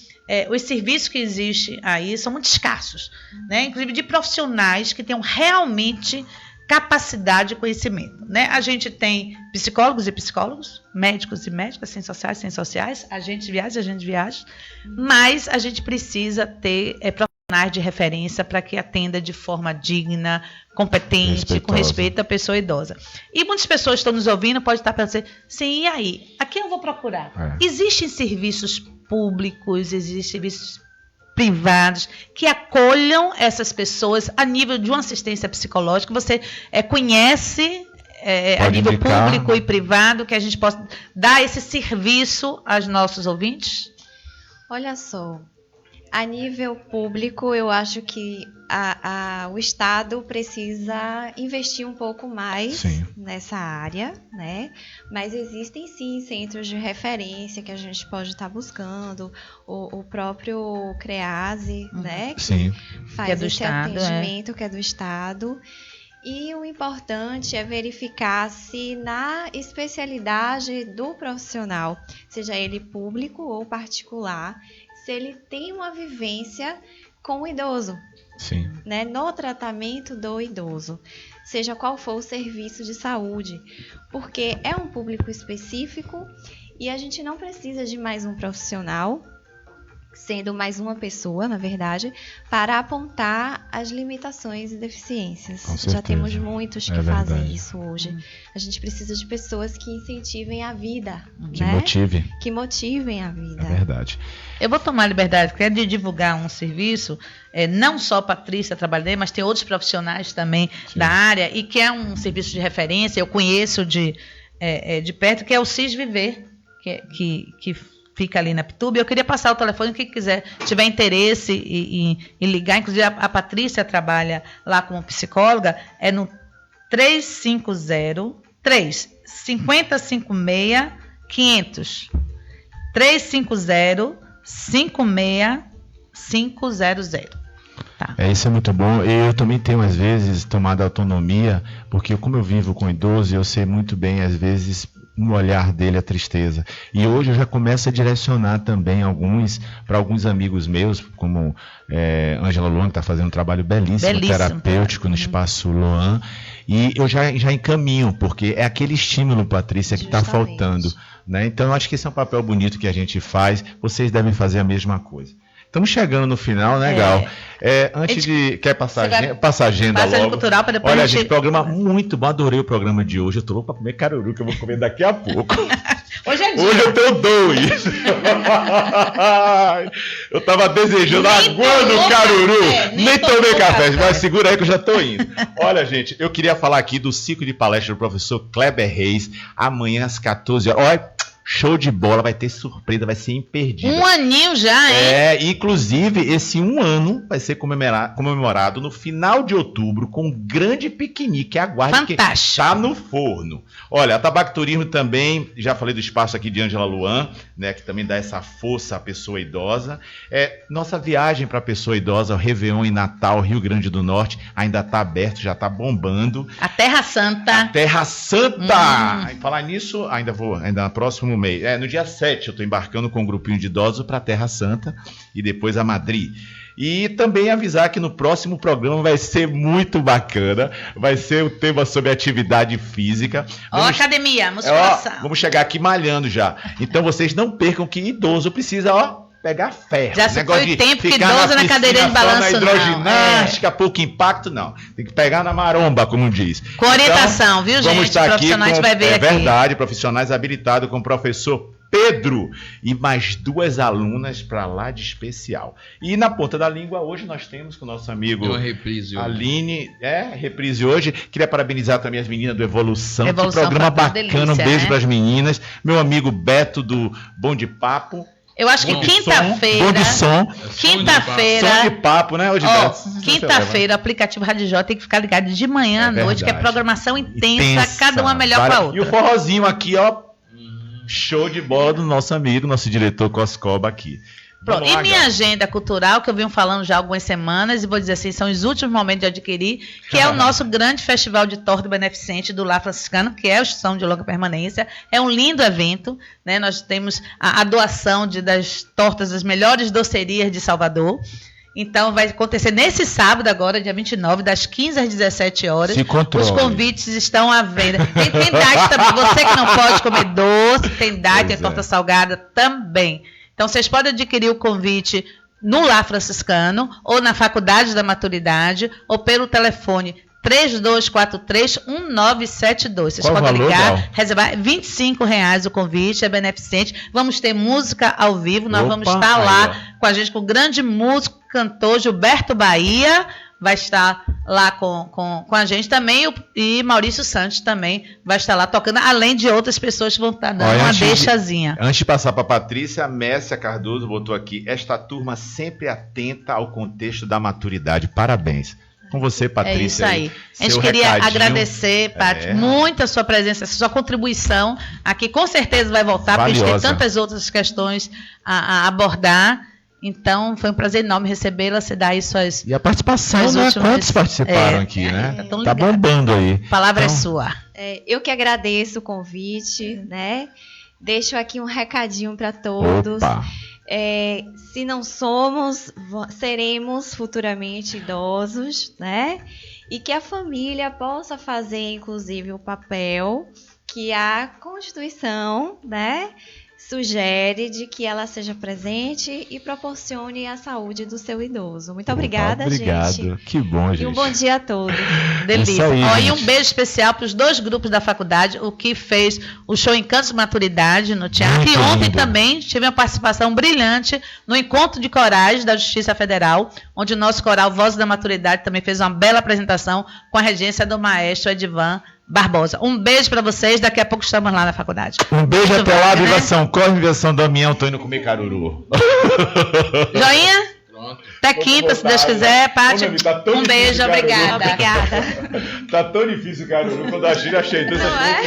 os serviços que existem aí são muito escassos, né? Inclusive de profissionais que tenham realmente capacidade e conhecimento, né? A gente tem psicólogos e psicólogos, médicos e médicas, ciências sociais, agentes de viagem, mas a gente precisa ter profissionais de referência para que atenda de forma digna, competente, com respeito à pessoa idosa. E muitas pessoas estão nos ouvindo, podem estar pensando, sim, e aí? A quem eu vou procurar? Existem serviços públicos, existem serviços privados, que acolham essas pessoas a nível de uma assistência psicológica. Você conhece a nível público e privado, que a gente possa dar esse serviço aos nossos ouvintes? Olha só, a nível público, eu acho que o Estado precisa investir um pouco mais nessa área, né? Mas existem sim centros de referência que a gente pode estar buscando, o próprio CREASE, né? Sim. Que faz esse atendimento, que é do Estado. E o importante é verificar se na especialidade do profissional, seja ele público ou particular, se ele tem uma vivência com o idoso, Sim. Né, no tratamento do idoso, seja qual for o serviço de saúde, porque é um público específico e a gente não precisa de mais um profissional, sendo mais uma pessoa, na verdade, para apontar as limitações e deficiências. Já temos muitos que fazem isso hoje. A gente precisa de pessoas que incentivem a vida, que motivem a vida. É verdade. Eu vou tomar a liberdade de divulgar um serviço, não só Patrícia trabalhei, mas tem outros profissionais também da área, e que é um serviço de referência, eu conheço de perto, que é o CIS Viver, que fica ali na Pituba. Eu queria passar o telefone, quem quiser, tiver interesse em ligar, inclusive a Patrícia trabalha lá como psicóloga, é no 350-500. 350-56500. Tá. Isso é muito bom. Eu também tenho, às vezes, tomado autonomia, porque como eu vivo com idoso, eu sei muito bem, às vezes, no olhar dele a tristeza. E hoje eu já começo a direcionar também para alguns amigos meus, como Ângela Luan, que está fazendo um trabalho belíssimo terapêutico no Espaço Luan. E eu já encaminho, porque é aquele estímulo, Patrícia, que está faltando. Né? Então eu acho que esse é um papel bonito que a gente faz. Vocês devem fazer a mesma coisa. Estamos chegando no final, né, Gal? Antes de... Quer passar a agenda logo? Cultural para depois. Olha, gente, programa muito bom. Adorei o programa de hoje. Eu tô louco para comer caruru, que eu vou comer daqui a pouco. Hoje é dia. Hoje eu tenho 2. Eu tava desejando, aguando o caruru. Nem tomei café, mas segura aí que eu já tô indo. Olha, gente, eu queria falar aqui do ciclo de palestra do professor Kleber Reis, amanhã às 14 horas. Olha, show de bola, vai ter surpresa, vai ser imperdível. 1 aninho já, hein? Inclusive, esse 1 ano vai ser comemorado no final de outubro com um grande piquenique. Aguarde, que está no forno. Olha, a Tabacturismo também, já falei do espaço aqui de Ângela Luan, né, que também dá essa força à pessoa idosa. Nossa viagem para a pessoa idosa, o Réveillon em Natal, Rio Grande do Norte, ainda está aberto, já está bombando. A Terra Santa. E falar nisso, ainda no próximo mês. No dia 7 eu estou embarcando com um grupinho de idosos para a Terra Santa e depois a Madrid. E também avisar que no próximo programa vai ser muito bacana. Vai ser o tema sobre atividade física. Academia, musculação. Vamos chegar aqui malhando já. Então vocês não percam que idoso precisa, pegar ferro. Já se foi o tempo que idoso na cadeira de balanço, na hidroginástica, pouco impacto, não. Tem que pegar na maromba, como diz. Com orientação, viu, gente? Vamos estar profissionais aqui vai ver aqui. Verdade, profissionais habilitados com o professor Pedro e mais 2 alunas para lá de especial. E na ponta da língua, hoje nós temos com o nosso amigo Aline, reprise hoje. Queria parabenizar também as meninas do Evolução, que programa bacana, um beijo para as meninas. Meu amigo Beto do Bom de Papo. Eu acho que quinta-feira. Bom de som. Quinta-feira. Som de papo, né? Hoje quinta-feira, o aplicativo Rádio J tem que ficar ligado de manhã à noite, que é programação intensa, cada uma melhor para outra. E o forrozinho aqui, show de bola do nosso amigo, nosso diretor Coscoba aqui. Pronto. E minha agenda cultural, que eu venho falando já há algumas semanas, e vou dizer assim, são os últimos momentos de adquirir, que é o nosso grande festival de torta beneficente do Lar Franciscano, que é o Instituição de Longa Permanência. É um lindo evento, né? Nós temos a doação das tortas das melhores docerias de Salvador. Então, vai acontecer nesse sábado agora, dia 29, das 15 às 17 horas. Se controle. Os convites estão à venda. Tem diet também. Você que não pode comer doce, tem diet, tem torta salgada também. Então, vocês podem adquirir o convite no Lar Franciscano, ou na Faculdade da Maturidade, ou pelo telefone 3243-1972. Vocês Qual podem o valor, ligar, Gal? reservar R$25 o convite, é beneficente. Vamos ter música ao vivo, nós vamos estar aí, lá com a gente, com o grande músico, cantor Gilberto Bahia, vai estar lá com a gente também, e Maurício Santos também vai estar lá tocando, além de outras pessoas que vão estar dando uma deixazinha. Antes de passar para a Patrícia, a Mércia Cardoso botou aqui: esta turma sempre atenta ao contexto da maturidade. Parabéns. Com você, Patrícia. É isso aí. A gente seu queria recadinho. agradecer, Paty, muito a sua presença, a sua contribuição aqui. Com certeza vai voltar, porque a gente tem tantas outras questões a abordar. Então, foi um prazer enorme recebê-la. Você dá aí suas... E a participação, né? Quantos participaram aqui, né? Tá bombando aí. A palavra é sua. Eu que agradeço o convite, né? Deixo aqui um recadinho para todos. Opa. Se não somos, seremos futuramente idosos, né? E que a família possa fazer, inclusive, o papel que a Constituição, né, sugere, de que ela seja presente e proporcione a saúde do seu idoso. Muito obrigada, gente. Obrigado. Que bom, gente. E um bom dia a todos. Delícia. Aí, e um beijo especial para os 2 grupos da faculdade, o que fez o show Encantos de Maturidade no teatro. Muito E ontem lindo. também tive uma participação brilhante no Encontro de Corais da Justiça Federal, onde o nosso coral Vozes da Maturidade também fez uma bela apresentação com a regência do maestro Edivan Barbosa. Um beijo para vocês, daqui a pouco estamos lá na faculdade. Um beijo Muito até lá, bem, viva né? São Cosme, viva São Damião, tô indo comer caruru. Joinha? Pronto. Até quinta, se Deus quiser. Paty, um beijo, obrigada. Obrigada. Tá tão difícil o caruru, quando a Gira achei doce, Não é?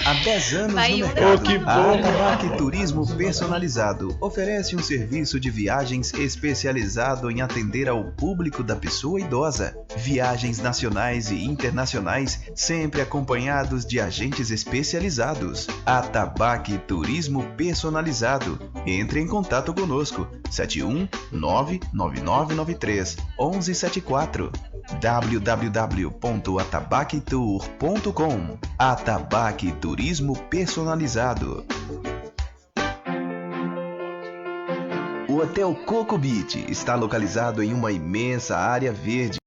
Há 10 anos Vai no um mercado, Oh, que a bom. Atabaque Turismo Personalizado oferece um serviço de viagens especializado em atender ao público da pessoa idosa. Viagens nacionais e internacionais, sempre acompanhados de agentes especializados. Atabaque Turismo Personalizado. Entre em contato conosco, 71999931174. www.atabaquetour.com. Atabaque Turismo Personalizado. O Hotel Coco Beach está localizado em uma imensa área verde